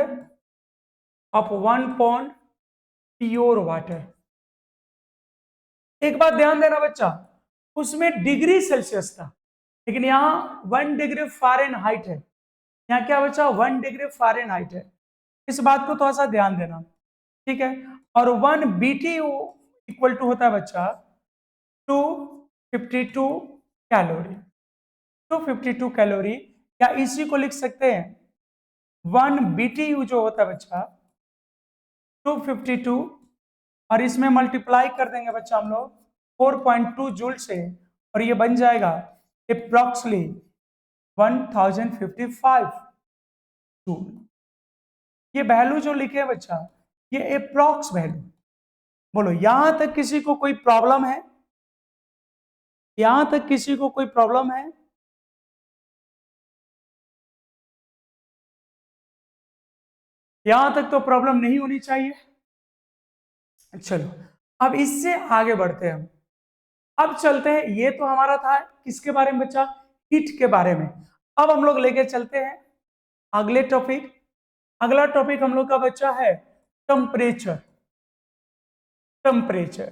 pure water. एक बात ध्यान देना बच्चा, उसमें डिग्री सेल्सियस था, लेकिन यहां 1 डिग्री फ़ारेनहाइट है। यहाँ क्या बच्चा? 1 डिग्री फ़ारेनहाइट है। इस बात को थोड़ा सा ध्यान देना, ठीक है। और 1 BTU इक्वल टू होता है बच्चा 252 कैलोरी। 252 कैलोरी, या इसी को लिख सकते हैं 1 BTU जो होता है बच्चा 252, और इसमें मल्टीप्लाई कर देंगे बच्चा हम लोग 4.2 जूल से, और ये बन जाएगा अप्रॉक्सली 1055 जूल। ये वैल्यू जो लिखे हैं बच्चा, ये अप्रॉक्स वैल्यू। बोलो यहां तक किसी को कोई प्रॉब्लम है? यहां तक किसी को कोई प्रॉब्लम है? यहां तक तो प्रॉब्लम नहीं होनी चाहिए। चलो अब इससे आगे बढ़ते हैं हम। अब चलते हैं, ये तो हमारा था किसके बारे में बच्चा? हीट के बारे में। अब हम लोग लेके चलते हैं अगले टॉपिक। अगला टॉपिक हम लोग का बच्चा है टेम्परेचर। टेम्परेचर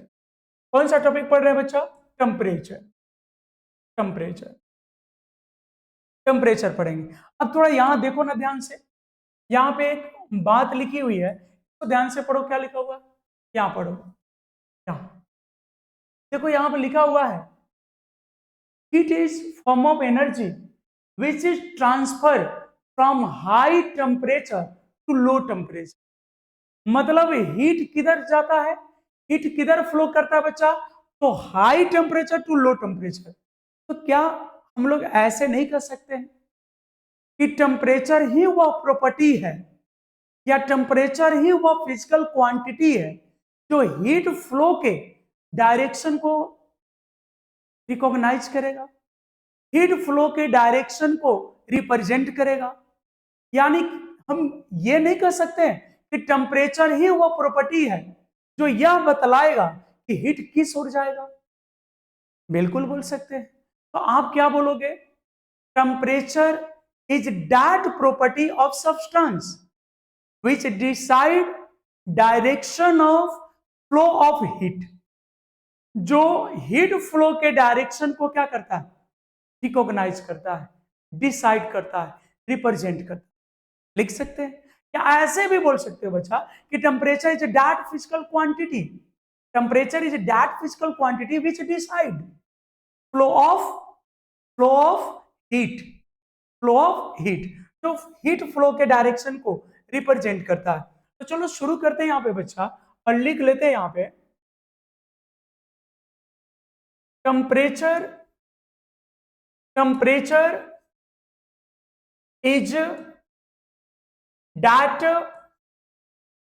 कौन सा टॉपिक पढ़ रहे हैं बच्चा? टेम्परेचर। टेम्परेचर टेम्परेचर पढ़ेंगे। अब थोड़ा यहां देखो ना ध्यान से, यहाँ पे एक बात लिखी हुई है, तो ध्यान से पढ़ो। क्या लिखा हुआ? यहाँ पढ़ो, यहाँ देखो, यहाँ पे लिखा हुआ है heat is form of energy which is transfer from high temperature to low temperature. मतलब हीट किधर जाता है? हीट किधर फ्लो करता है बच्चा? तो high temperature to low temperature. तो क्या हम लोग ऐसे नहीं कर सकते हैं कि टेम्परेचर ही वह प्रॉपर्टी है, या टेम्परेचर ही वह फिजिकल क्वांटिटी है जो हीट फ्लो के डायरेक्शन को रिकॉग्नाइज करेगा, हीट फ्लो के डायरेक्शन को रिप्रेजेंट करेगा? यानी हम ये नहीं कह सकते कि टेम्परेचर ही वह प्रॉपर्टी है जो यह बतलाएगा कि हीट किस ओर जाएगा। बिल्कुल बोल सकते हैं। तो आप क्या बोलोगे? Temperature is that property of substance which decide direction of flow of heat, जो हीट फ्लो के डायरेक्शन को क्या करता है? रिकॉग्नाइज करता है, डिसाइड करता है, रिप्रेजेंट करता है। लिख सकते हैं या ऐसे भी बोल सकते हो बच्चा कि temperature is that physical quantity, temperature is that physical quantity which decide flow of heat, flow of heat, तो हीट फ्लो के डायरेक्शन को रिप्रेजेंट करता है। तो चलो शुरू करते हैं यहाँ पे बच्चा और लिख लेते हैं यहाँ पे temperature is that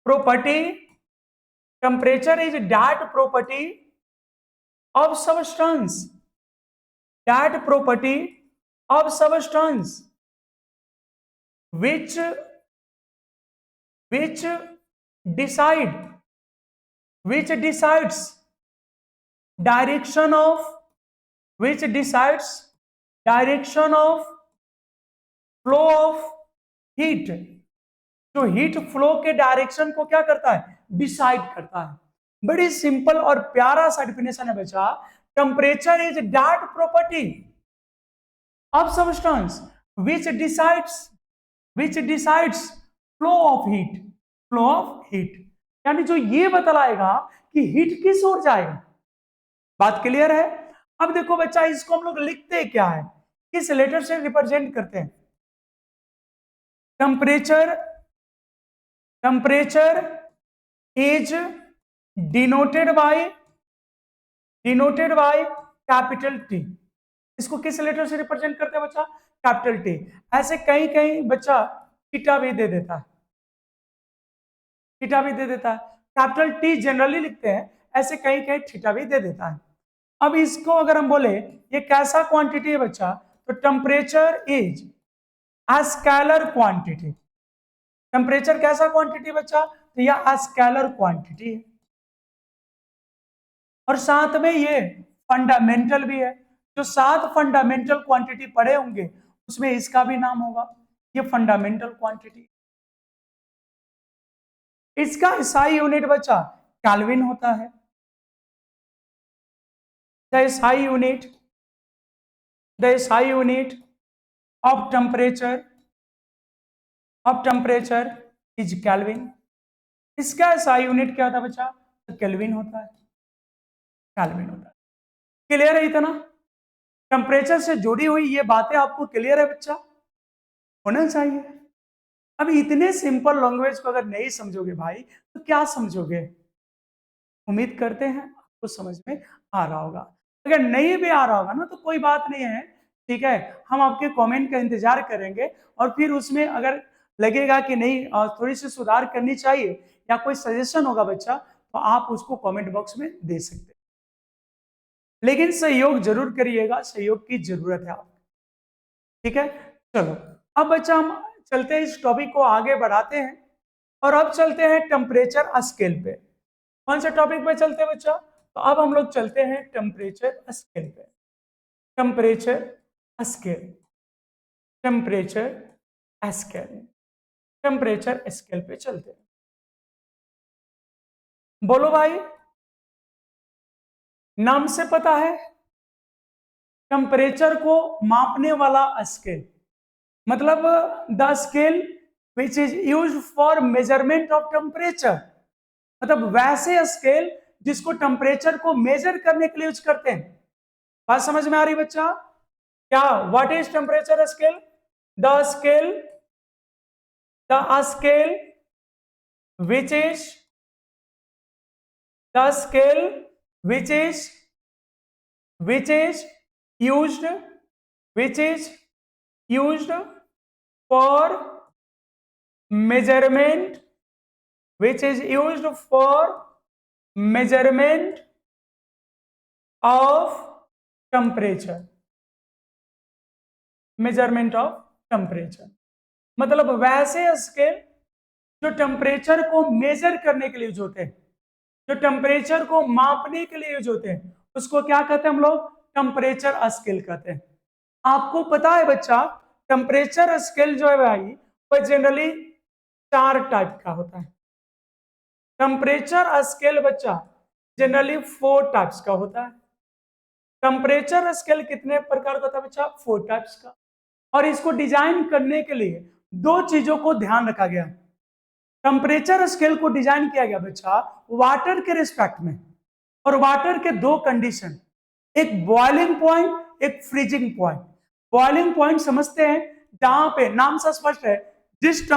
property, temperature is that property of substance, that property of substance which decide which decides direction of which decides direction of flow of heat, जो हीट फ्लो के डायरेक्शन को क्या करता है, डिसाइड करता है। बड़ी simple और प्यारा सा डिफिनेशन है बच्चा, temperature is that property of substance which decides flow of heat, यानी जो ये बतलाएगा कि हीट किस ओर जाएगा। बात क्लियर है। अब देखो बच्चा इसको हम लोग लिखते क्या है, किस लेटर से रिप्रेजेंट करते हैं। Temperature is denoted by capital T. इसको किस लेटर से रिप्रेजेंट करते हैं बच्चा, कैपिटल टी। ऐसे कहीं कहीं बच्चा थीटा भी दे देता है, थीटा भी दे देता है, कैपिटल टी जनरली लिखते हैं, ऐसे कहीं कहीं थीटा भी दे देता है। अब इसको अगर हम बोले ये कैसा क्वांटिटी है बच्चा, तो temperature is a scalar quantity. Temperature कैसा क्वांटिटी बच्चा, तो यह स्केलर क्वांटिटी है और साथ में ये फंडामेंटल भी है। जो 7 फंडामेंटल क्वांटिटी पढ़े होंगे उसमें इसका भी नाम होगा, ये फंडामेंटल क्वांटिटी। इसका SI यूनिट बच्चा केल्विन होता है। The SI unit of temperature is kelvin. इसका SI यूनिट क्या होता है बच्चा, तो केल्विन होता है, केल्विन होता है। क्लियर है इतना, टेम्परेचर से जुड़ी हुई ये बातें आपको क्लियर है बच्चा, होना चाहिए। अब इतने सिंपल लैंग्वेज को अगर नहीं समझोगे भाई तो क्या समझोगे। उम्मीद करते हैं आपको समझ में आ रहा होगा। अगर नहीं भी आ रहा होगा ना तो कोई बात नहीं है, ठीक है, हम आपके कमेंट का इंतजार करेंगे और फिर उसमें अगर लगेगा कि नहीं थोड़ी सी सुधार करनी चाहिए या कोई सजेशन होगा बच्चा तो आप उसको कमेंट बॉक्स में दे सकते हैं। लेकिन सहयोग जरूर करिएगा, सहयोग की जरूरत है आपको, ठीक है। चलो अब बच्चा हम चलते हैं, इस टॉपिक को आगे बढ़ाते हैं और अब चलते हैं टेम्परेचर स्केल पे। कौन सा टॉपिक पे चलते हैं बच्चा, तो अब हम लोग चलते हैं टेम्परेचर स्केल पे। Temperature scale, temperature scale, temperature scale पे चलते हैं। बोलो भाई, नाम से पता है टेम्परेचर को मापने वाला स्केल, मतलब the scale which is used for measurement of temperature, मतलब वैसे स्केल जिसको टेम्परेचर को मेजर करने के लिए यूज करते हैं। बात समझ में आ रही बच्चा, क्या what is temperature scale, the scale which is the scale which is used for measurement, which is used for measurement of temperature, measurement of temperature, मतलब वैसे स्केल जो टेम्परेचर को मेजर करने के लिए यूज होते हैं, जो टेम्परेचर को मापने के लिए यूज होते हैं, उसको क्या कहते हैं हम लोग, टेम्परेचर स्केल कहते हैं। आपको पता है बच्चा टेम्परेचर स्केल जो है भाई वो जनरली 4 टाइप का होता है। टेम्परेचर स्केल बच्चा जनरली 4 टाइप्स का होता है। टेम्परेचर स्केल कितने प्रकार का होता है बच्चा, 4 टाइप्स का। और इसको डिजाइन करने के लिए 2 चीजों को ध्यान रखा गया। टेम्परेचर स्केल को डिजाइन किया गया बच्चा वाटर के रिस्पेक्ट में, और वाटर के दो कंडीशन, एक बॉइलिंग पॉइंट, एक फ्रीजिंग पॉइंट। बॉइलिंग पॉइंट समझते हैं जहां पे नाम से स्पष्ट है, जिस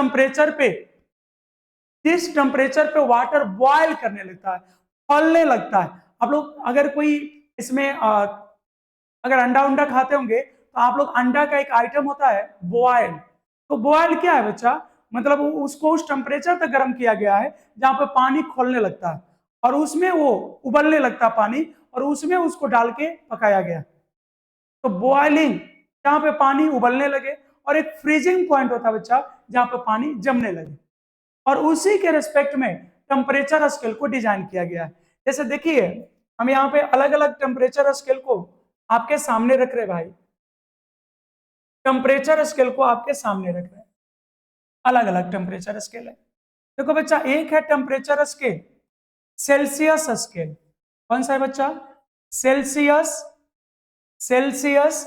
टेम्परेचर पे वाटर बॉयल करने लगता है, खौलने लगता है। आप लोग अगर कोई इसमें अगर अंडा उंडा खाते होंगे तो आप लोग अंडा का एक आइटम होता है बॉयल। तो बॉयल क्या है बच्चा, मतलब उसको उस टेम्परेचर तक गर्म किया गया है जहां पे पानी खोलने लगता है और उसमें वो उबलने लगता है पानी, और उसमें उसको डाल के पकाया गया। तो बॉइलिंग जहां पे पानी उबलने लगे, और एक फ्रीजिंग पॉइंट होता है बच्चा जहां पे पानी जमने लगे, और उसी के रिस्पेक्ट में टेम्परेचर स्केल को डिजाइन किया गया है। जैसे देखिए हम यहाँ पे अलग अलग टेम्परेचर स्केल को आपके सामने रख रहे भाई, टेम्परेचर स्केल को आपके सामने रख रहे, अलग अलग टेम्परेचर स्केल है। देखो बच्चा, एक है टेम्परेचर स्केल सेल्सियस स्केल। कौन सा है बच्चा? सेल्सियस। सेल्सियस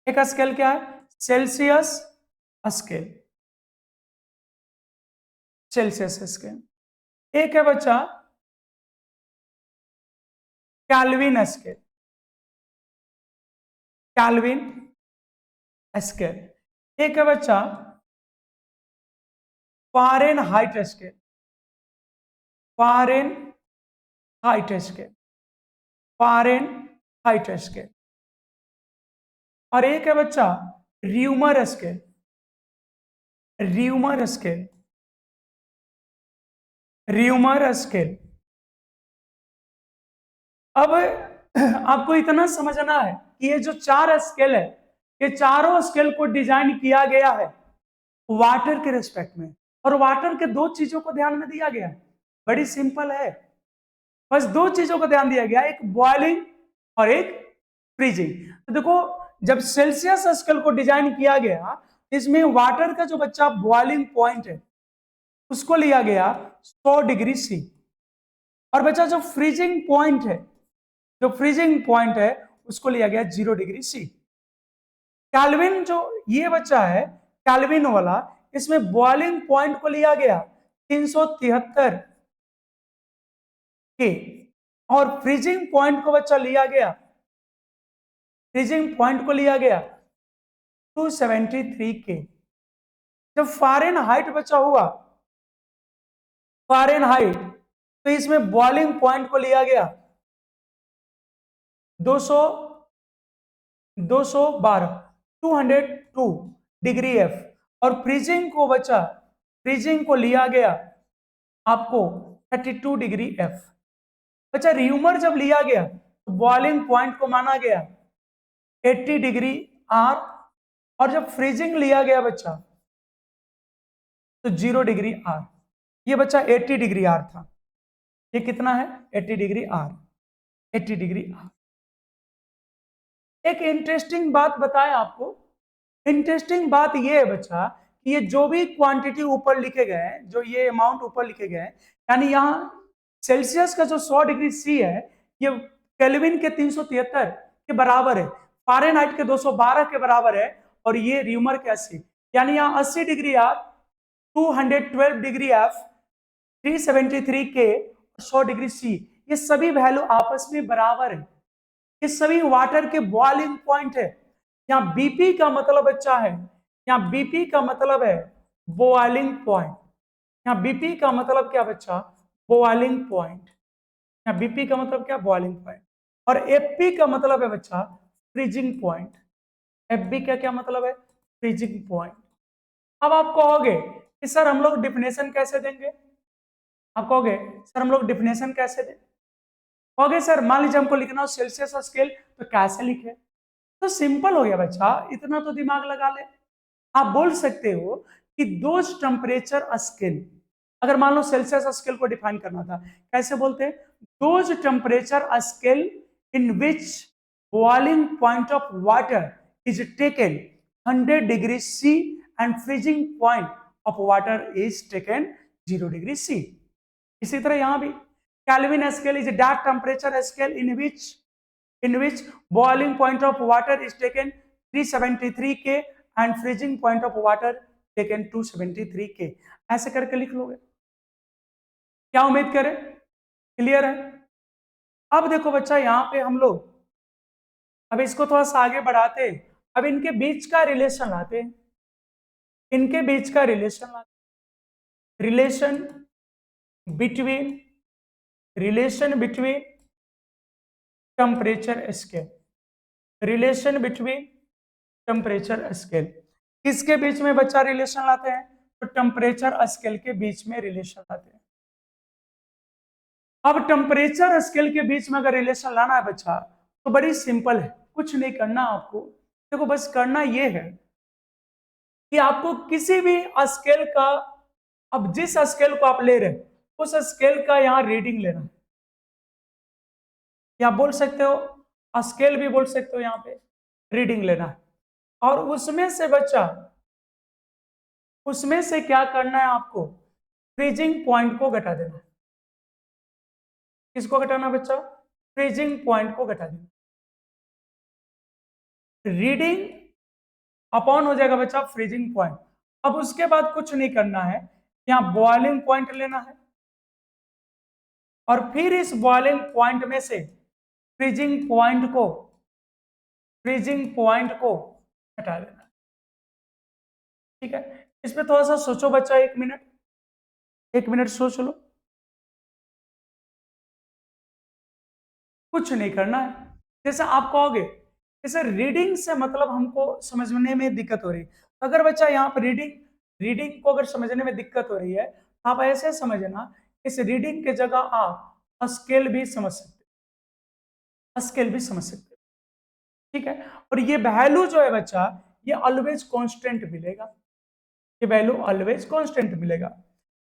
एक स्केल क्या है? Celsius scale, Celsius scale. एक है बच्चा कैल्विन स्केल, कैल्विन स्केल। एक है बच्चा Fahrenheit scale, Fahrenheit scale, Fahrenheit scale. और एक है बच्चा rumour scale, rumour scale, rumour scale. अब आपको इतना समझना है कि ये जो चार स्केल है, ये चारों स्केल को डिजाइन किया गया है वाटर के रिस्पेक्ट में, और वाटर के दो चीजों को ध्यान में दिया गया है। बड़ी सिंपल है, बस दो चीजों को ध्यान दिया गया, एक बॉइलिंग और एक फ्रीजिंग। तो देखो, जब सेल्सियस स्केल को डिजाइन किया गया, इसमें वाटर का जो बच्चा बॉइलिंग पॉइंट है उसको लिया गया 100 डिग्री सी, और बच्चा जो फ्रीजिंग पॉइंट है, जो फ्रीजिंग पॉइंट है उसको लिया गया 0 डिग्री सी। कैल्विन जो ये बच्चा है, कैल्विन वाला, इसमें बॉइलिंग पॉइंट को लिया गया 373 के, और फ्रीजिंग पॉइंट को बच्चा लिया गया, फ्रीजिंग पॉइंट को लिया गया 273 के। जब फारेनहाइट बच्चा हुआ, फारेनहाइट, तो इसमें बॉइलिंग पॉइंट को लिया गया 212 202 डिग्री एफ, और फ्रीजिंग को बचा, फ्रीजिंग को लिया गया आपको 32 डिग्री एफ। बच्चा र्यूमर जब लिया गया तो बॉइलिंग पॉइंट को माना गया 80 डिग्री आर, और जब फ्रीजिंग लिया गया बच्चा तो 0 डिग्री आर। ये बच्चा 80 डिग्री आर था, ये कितना है? 80 डिग्री आर, 80 डिग्री आर। एक इंटरेस्टिंग बात बताएं आपको, इंटरेस्टिंग बात ये है बच्चा कि ये जो भी क्वांटिटी ऊपर लिखे गए हैं, जो ये अमाउंट ऊपर लिखे गए हैं, यानी यहाँ सेल्सियस का जो 100 डिग्री सी है, ये केल्विन के 373 के बराबर है, फारेनहाइट के 212 के बराबर है, और ये र्यूमर के 80, यानी यहाँ 80 डिग्री आर, 212 डिग्री एफ, 373 के, 100 डिग्री सी, ये सभी वैल्यू आपस में बराबर है। ये सभी वाटर के बॉइलिंग पॉइंट है। यहाँ बीपी का मतलब बच्चा है, यहाँ बीपी का मतलब है बॉइलिंग पॉइंट। यहाँ बीपी का मतलब क्या बच्चा? Boiling point. यहाँ बीपी का मतलब क्या? Boiling point. और एफपी का मतलब है बच्चा फ्रीजिंग पॉइंट। एफबी का क्या मतलब है? Freezing point. अब आप कहोगे कि सर हम लोग डिफिनेशन कैसे देंगे? आप कहोगे सर हम लोग डिफिनेशन कैसे दें? कहोगे सर मान लीजिए हमको लिखना हो सेल्सियस स्केल, तो कैसे लिखे? तो सिंपल हो गया बच्चा, इतना तो दिमाग लगा ले। आप बोल सकते हो कि दोज टेम्परेचर स्केल, अगर मान लो सेल्सियस स्केल को डिफाइन करना था, कैसे बोलते हैं? Those temperature scale in which boiling point of water is taken 100 degree C and freezing point of water is taken 0 degree C. इसी तरह यहां भी Kelvin scale is that temperature scale in which boiling point of water is taken 373 K and freezing point of water taken 273 के, ऐसे करके लिख लोगे। क्या उम्मीद करें, क्लियर है। अब देखो बच्चा यहाँ पे हम लोग अब इसको थोड़ा सा आगे बढ़ाते, अब इनके बीच का रिलेशन लाते हैं, इनके बीच का रिलेशन लाते, between relation between temperature scale, relation between temperature scale, किसके बीच में बच्चा रिलेशन लाते हैं, तो टेम्परेचर स्केल के बीच में रिलेशन लाते हैं। अब टेम्परेचर स्केल के बीच में अगर रिलेशन लाना है बच्चा तो बड़ी सिंपल है, कुछ नहीं करना आपको। देखो बस करना ये है कि आपको किसी भी स्केल का, अब जिस स्केल को आप ले रहे हैं उस स्केल का यहां रीडिंग लेना है, या बोल सकते हो स्केल भी बोल सकते हो, यहां पे रीडिंग लेना है, और उसमें से बच्चा, उसमें से क्या करना है आपको, फ्रीजिंग पॉइंट को घटा देना है। किसको घटाना बच्चा, फ्रीजिंग पॉइंट को घटा देना। रीडिंग अपॉन हो जाएगा बच्चा फ्रीजिंग पॉइंट। अब उसके बाद कुछ नहीं करना है, यहां बॉइलिंग पॉइंट लेना है और फिर इस बॉइलिंग पॉइंट में से फ्रीजिंग पॉइंट को हटा देना। ठीक है, इस पे थोड़ा सा सोचो बच्चा, एक मिनट सोच लो, कुछ नहीं करना है। जैसे आप कहोगे जैसे रीडिंग से मतलब हमको समझने में दिक्कत हो रही है, अगर बच्चा यहाँ पर रीडिंग को अगर समझने में दिक्कत हो रही है तो आप ऐसे समझना, इस रीडिंग के जगह आप स्केल भी समझ सकते, स्केल भी समझ सकते, ठीक है। और ये वैल्यू जो है बच्चा, ये ऑलवेज कांस्टेंट मिलेगा, ये वैल्यू ऑलवेज कांस्टेंट मिलेगा।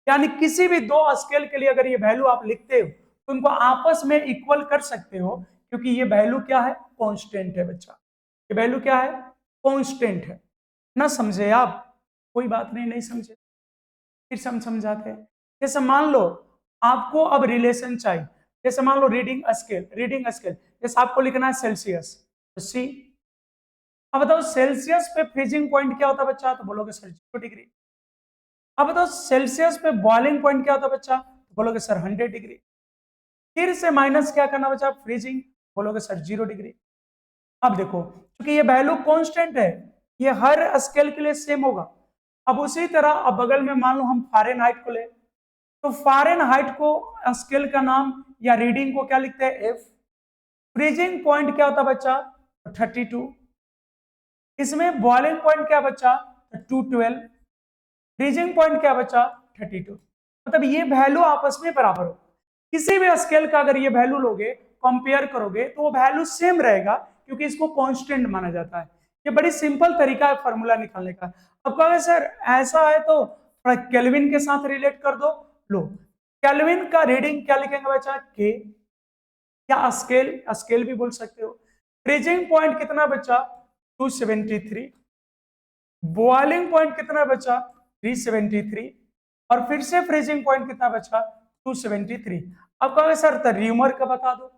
यानी किसी भी दो स्केल के लिए अगर ये वैल्यू आप लिखते हो तो उनको आपस में इक्वल कर सकते हो, क्योंकि ये वैल्यू क्या है, कांस्टेंट है बच्चा, ये वैल्यू क्या है, कांस्टेंट है ना। समझे आप, कोई बात नहीं, नहीं समझे फिर से हम समझाते हैं। जैसे मान लो आपको अब रिलेशन चाहिए, जैसे मान लो रीडिंग स्केल जैसे आपको लिखना है सेल्सियस, तो सी। अब बताओ सेल्सियस पे फ्रीजिंग पॉइंट क्या होता है बच्चा, तो बोलोगे सर 0 डिग्री। अब बताओ सेल्सियस पे बॉइलिंग पॉइंट क्या होता है बच्चा, तो बोलोगे सर 100 डिग्री। फिर से माइनस क्या करना बच्चा, फ्रीजिंग, बोलोगे सर 0 डिग्री। अब देखो क्योंकि ये वैल्यू कांस्टेंट है, ये हर स्केल के लिए सेम होगा। अब उसी तरह अब बगल में मान लो हम फारेनहाइट को ले, तो फारेनहाइट को स्केल का नाम या रीडिंग को क्या लिखते हैं, एफ। फ्रीजिंग पॉइंट क्या होता है बच्चा, 32। इसमें बॉइलिंग पॉइंट क्या बच्चा, 212। फ्रीजिंग पॉइंट क्या बच्चा, 32। मतलब ये वैल्यू आपस में बराबर हो, किसी भी स्केल का अगर ये वैल्यू लोगे कंपेयर करोगे तो वो वैल्यू सेम रहेगा, क्योंकि इसको कांस्टेंट माना जाता है। ये बड़ी सिंपल तरीका है फॉर्मूला निकालने का। अब कहोगे सर ऐसा है तो केल्विन के साथ रिलेट कर दो, लो केल्विन का रीडिंग क्या लिखेंगे बच्चा, के, या स्केल भी बोल सकते हो। फ्रीजिंग पॉइंट कितना बच्चा, 273। बॉइलिंग पॉइंट कितना बचा, 373। और फिर से फ्रीजिंग पॉइंट कितना बचा, 273। अब कहोगे सर तो र्यूमर का बता दो,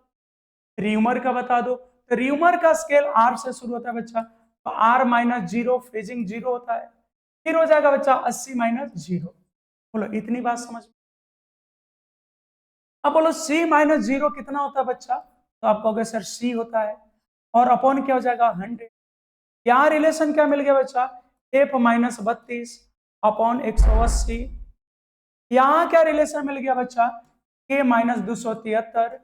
र्यूमर का बता दो, तो र्यूमर का स्केल आर से शुरू होता है बच्चा, तो आर माइनस 0, फ्रीजिंग 0 होता है, फिर हो जाएगा बच्चा 80 माइनस 0। बोलो इतनी बात समझ। अब बोलो सी माइनस 0 कितना होता है बच्चा, तो आप कहोगे सर सी होता है, और अपॉन क्या हो जाएगा 100। यहाँ रिलेशन क्या मिल गया बच्चा, एफ माइनस 32 अपॉन 180। यहाँ क्या रिलेशन मिल गया बच्चा, के माइनस 273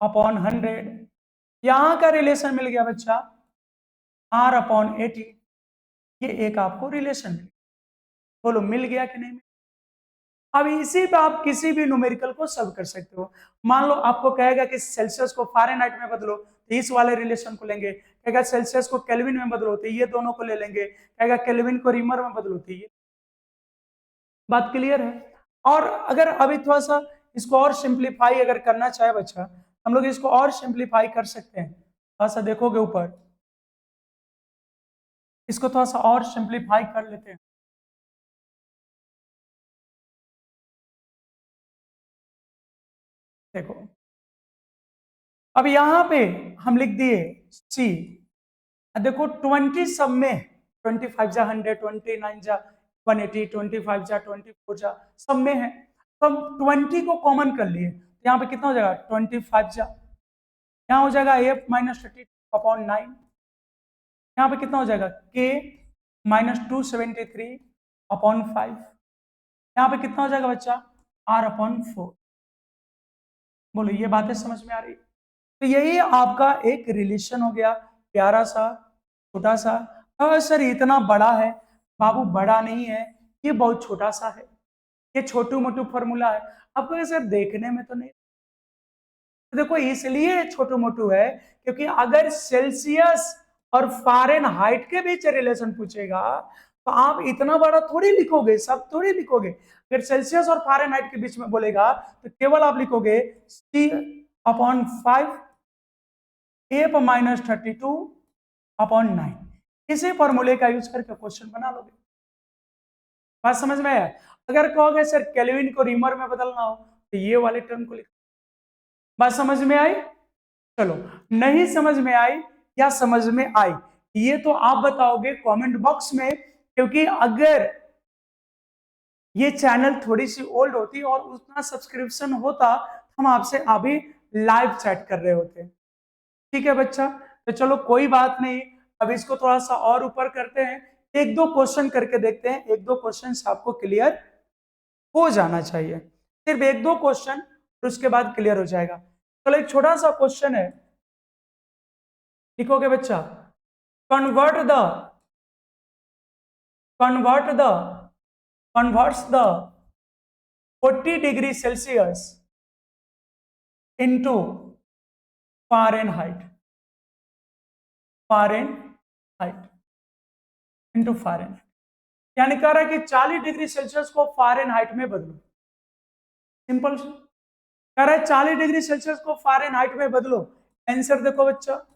अपॉन 100। यहाँ का रिलेशन मिल गया बच्चा आर अपॉन 80। ये एक आपको रिलेशन मिल, बोलो मिल गया कि नहीं। अब इसी पे आप किसी भी न्यूमेरिकल को सॉल्व कर सकते हो। मान लो आपको कहेगा कि सेल्सियस को फारेनहाइट में बदलो, तो इस वाले रिलेशन को लेंगे। कहेगा सेल्सियस को केल्विन में बदलो, तो ये दोनों को ले लेंगे। कहेगा केल्विन को रीमर में बदलो, तो ये। बात क्लियर है। और अगर अभी थोड़ा सा इसको और सिंप्लीफाई अगर करना चाहे बच्चा, हम लोग इसको और सिंप्लीफाई कर सकते हैं। थोड़ा सा देखोगे ऊपर, इसको थोड़ा सा और सिंप्लीफाई कर लेते हैं। देखो अब यहां पे हम लिख दिए सी, देखो 20 सब में 25 जा 100, 29 जा 180, 25 जा 24 जा सब में है, तो हम 20 को कॉमन कर लिए, तो यहाँ पे कितना हो जाएगा 25 जा, यहाँ हो जाएगा f माइनस 32/9, यहाँ पे कितना हो जाएगा k माइनस 273/5, यहाँ पे कितना हो जाएगा बच्चा r/4। बोलो ये बातें समझ में आ रही? तो यही आपका एक रिलेशन हो गया, प्यारा सा छोटा सा। सर इतना बड़ा है, बाबू बड़ा नहीं है, ये बहुत छोटा सा है, ये छोटू मोटू फॉर्मूला है, आपको सर देखने में तो नहीं। तो देखो इसलिए छोटू मोटू है क्योंकि अगर सेल्सियस और फ़ारेनहाइट के बीच रिलेशन पूछेगा तो आप इतना बड़ा थोड़ी लिखोगे, सब थोड़ी लिखोगे। अगर सेल्सियस और फ़ारेनहाइट के बीच में बोलेगा तो केवल आप लिखोगे C/5 f माइनस 32/9, इसी फॉर्मूले का यूज करके क्वेश्चन बना लोगे। बात समझ में आया? अगर कहोगे सर केल्विन को रीमर में बदलना हो तो ये वाले टर्म को लिखो। बात समझ में आई? चलो, नहीं समझ में आई या समझ में आई ये तो आप बताओगे कमेंट बॉक्स में, क्योंकि अगर ये चैनल थोड़ी सी ओल्ड होती और उतना सब्सक्रिप्शन होता हम आपसे अभी लाइव चैट कर रहे होते। ठीक है बच्चा, तो चलो कोई बात नहीं, अब इसको थोड़ा सा और ऊपर करते हैं, एक दो क्वेश्चन करके देखते हैं, एक दो क्वेश्चन आपको क्लियर हो जाना चाहिए, सिर्फ एक दो क्वेश्चन, उसके बाद क्लियर हो जाएगा। चलो एक छोटा सा क्वेश्चन है, लिखोगे बच्चा, convert the converts the 40 degree Celsius into Fahrenheit into Fahrenheit, यानी कह रहा है कि 40 डिग्री सेल्सियस को फ़ारेनहाइट में बदलो। सिंपल कह रहा है 40 डिग्री सेल्सियस को फ़ारेनहाइट में बदलो। आंसर देखो बच्चा,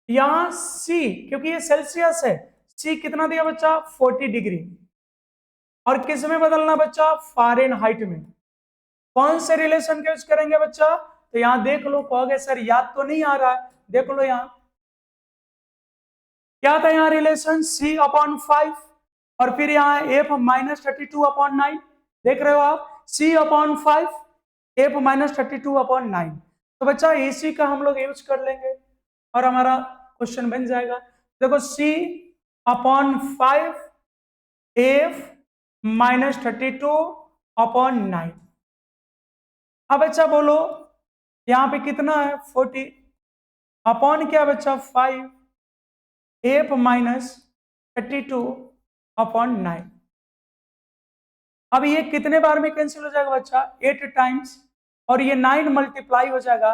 यहां C क्योंकि ये सेल्सियस है, C कितना दिया बच्चा 40 डिग्री, और किस में बदलना बच्चा फ़ारेनहाइट में। कौन से रिलेशन का यूज करेंगे बच्चा, तो यहां देख लो, कहोगे सर याद तो नहीं आ रहा है, देख लो यहां क्या था, यहां रिलेशन C/5 और फिर यहाँ f माइनस 32/9, देख रहे हो आप C/5 f माइनस 32/9, तो बच्चा AC का हम लोग यूज कर लेंगे और हमारा क्वेश्चन बन जाएगा। देखो C/5 f माइनस 32/9, अब बच्चा बोलो यहाँ पे कितना है 40 अपॉन क्या बच्चा 5 f माइनस 32/9, अब ये कितने बार में कैंसिल हो जाएगा बच्चा 8 टाइम्स, और ये 9 मल्टीप्लाई हो जाएगा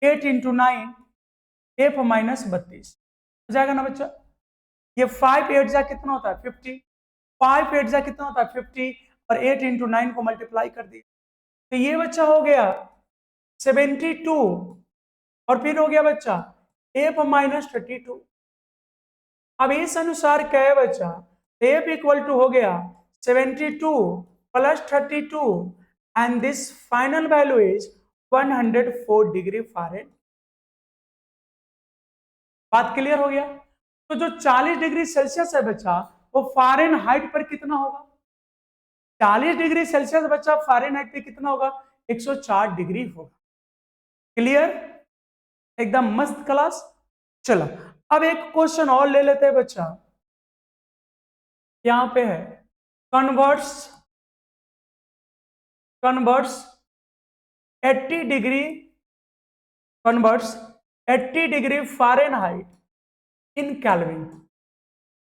8 इंटू 9 f माइनस 32 हो जाएगा ना बच्चा। ये 5 8 जा कितना होता है 50, 5 8 जा कितना होता है 50, और 8 इंटू 9 को मल्टीप्लाई कर दिया, तो ये बच्चा हो गया 72, और फिर हो गया बच्चा f माइनस 32। अब इस अनुसार क्या है बच्चा, f इक्वल टू हो गया 72 plus 32 and this final value is 104 degree Fahrenheit. बात क्लियर हो गया? तो जो 40 डिग्री सेल्सियस है बच्चा वो फ़ारेनहाइट पर कितना होगा, 40 डिग्री सेल्सियस बच्चा फ़ारेनहाइट पे कितना होगा 104 डिग्री होगा। क्लियर, एकदम मस्त क्लास। चलो अब एक क्वेश्चन और ले लेते हैं बच्चा, यहां पे है कन्वर्ट्स 80 डिग्री फ़ारेनहाइट इन केल्विन।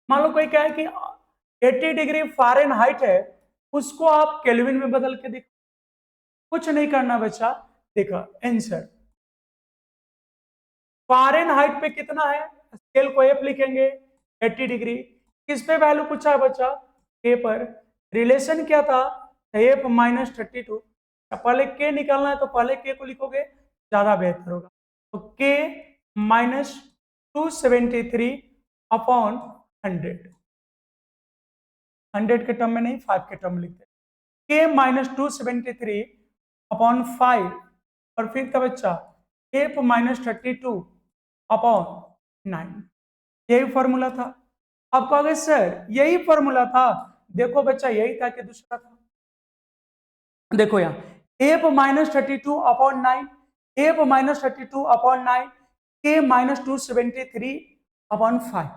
मान लो कोई क्या है कि 80 डिग्री फ़ारेनहाइट है, उसको आप केल्विन में बदल के देखो, कुछ नहीं करना बच्चा, देखो आंसर फ़ारेनहाइट पे कितना है, स्केल को F लिखेंगे 80 डिग्री, किस पे वैल्यू पूछा है बच्चा K पर, रिलेशन क्या था F माइनस 32, पहले K निकालना है तो पहले K को लिखोगे ज्यादा बेहतर होगा, तो K माइनस 273/100, 100 के टर्म में नहीं 5 के टर्म में लिखते, K माइनस 273/5, और फिर का बच्चा F माइनस 32/9, यही फॉर्मूला था। अब कहोगे सर यही फॉर्मूला था, देखो बच्चा यही था कि दूसरा था। देखो यहाँ एफ माइनस 32/9, एफ माइनस 32/9 के माइनस 273/5।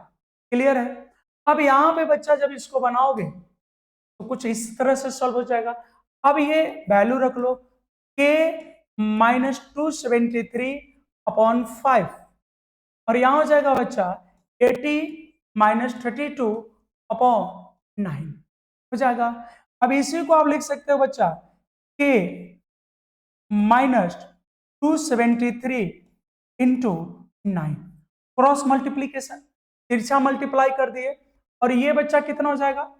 क्लियर है। अब यहाँ पे बच्चा जब इसको बनाओगे तो कुछ इस तरह से सॉल्व हो जाएगा। अब ये वैल्यू रख लो के माइनस 273/5 और यहां हो जाएगा बच्चा 80 माइनस 32/9 हो जाएगा। अब इसी को आप लिख सकते हो बच्चा के माइनस 273 इंटू 9, क्रॉस मल्टीप्लीकेशन, तिरछा मल्टीप्लाई कर दिए और ये बच्चा कितना हो जाएगा,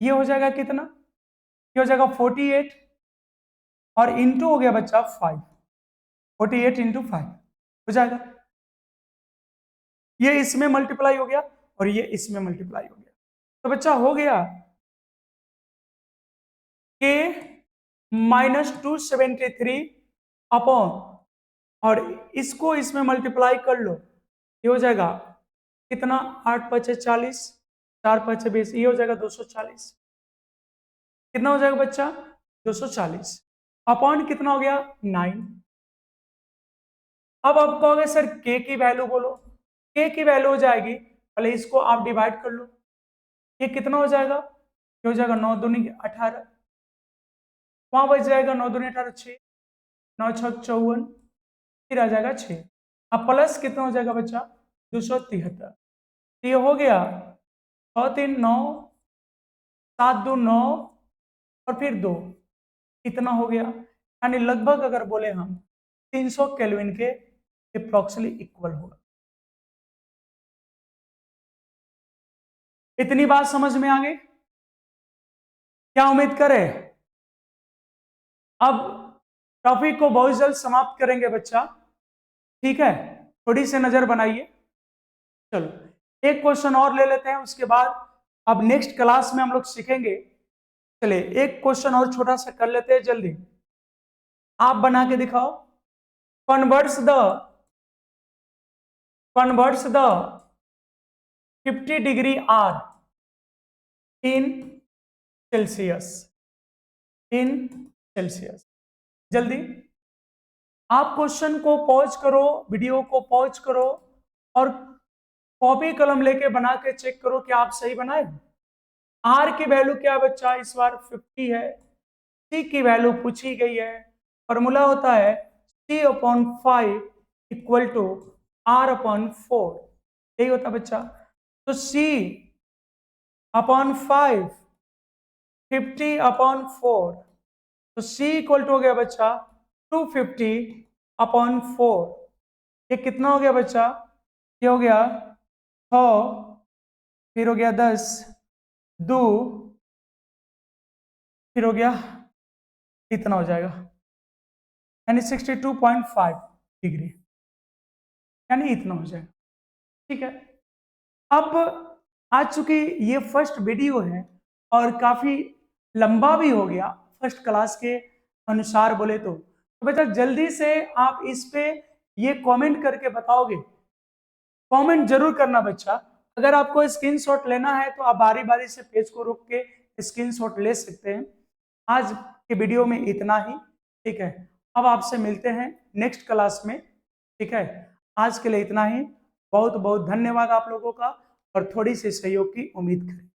ये हो जाएगा कितना, ये हो जाएगा 48 और इंटू हो गया बच्चा 5, 48 इंटू 5 हो जाएगा। ये इसमें मल्टीप्लाई हो गया और ये इसमें मल्टीप्लाई हो गया, तो बच्चा हो गया के माइनस 273 और इसको इसमें मल्टीप्लाई कर लो, ये हो जाएगा कितना, 8 5 40, 4 5 20, ये हो जाएगा 240। कितना हो जाएगा बच्चा 240 अपॉन कितना हो गया 9। अब आप कहोगे सर के की वैल्यू बोलो, के की वैल्यू हो जाएगी, पहले इसको आप डिवाइड कर लो, ये कितना हो जाएगा, ये हो जाएगा 9 दूनी 18, वहां बच जाएगा 9 दूनी 18 6, 9 6 54, फिर आ जाएगा 6। अब प्लस कितना हो जाएगा बच्चा 273, ये हो गया 6 3 9, 7 2 9 और फिर 2, इतना हो गया। यानी लगभग अगर बोले हम 300 केल्विन के अप्रोक्सीमेटली इक्वल होगा। इतनी बात समझ में आ गई, क्या उम्मीद करें। अब टॉपिक को बहुत जल्द समाप्त करेंगे बच्चा, ठीक है, थोड़ी सी नजर बनाइए। चलो एक क्वेश्चन और ले लेते हैं, उसके बाद अब नेक्स्ट क्लास में हम लोग सीखेंगे। चलिए एक क्वेश्चन और छोटा सा कर लेते हैं जल्दी, आप बना के दिखाओ। Converts the 50 degree R in Celsius. जल्दी आप क्वेश्चन को पॉज करो, वीडियो को पॉज करो और कॉपी कलम लेके बना के चेक करो कि आप सही बनाए। आर की वैल्यू क्या बच्चा, इस बार 50 है। सी की वैल्यू पूछी गई है, फॉर्मूला होता है C/5 इक्वल टू R/4, यही होता बच्चा। तो C/5 50/4, तो C इक्वल टू हो गया बच्चा 250/4। ये कितना हो गया बच्चा, ये हो गया 6, फिर हो गया 10, 2, फिर हो गया इतना हो जाएगा, यानी 62.5 डिग्री, यानी इतना हो जाएगा। ठीक है, अब आज चूंकि ये फर्स्ट वीडियो है और काफी लंबा भी हो गया फर्स्ट क्लास के अनुसार बोले तो बेटा जल्दी से आप इस पे ये कमेंट करके बताओगे, कमेंट जरूर करना बच्चा। अगर आपको स्क्रीनशॉट लेना है तो आप बारी बारी से पेज को रोक के स्क्रीनशॉट ले सकते हैं। आज के वीडियो में इतना ही, ठीक है, अब आपसे मिलते हैं नेक्स्ट क्लास में, ठीक है। आज के लिए इतना ही, बहुत बहुत धन्यवाद आप लोगों का और थोड़ी सी सहयोग की उम्मीद करें।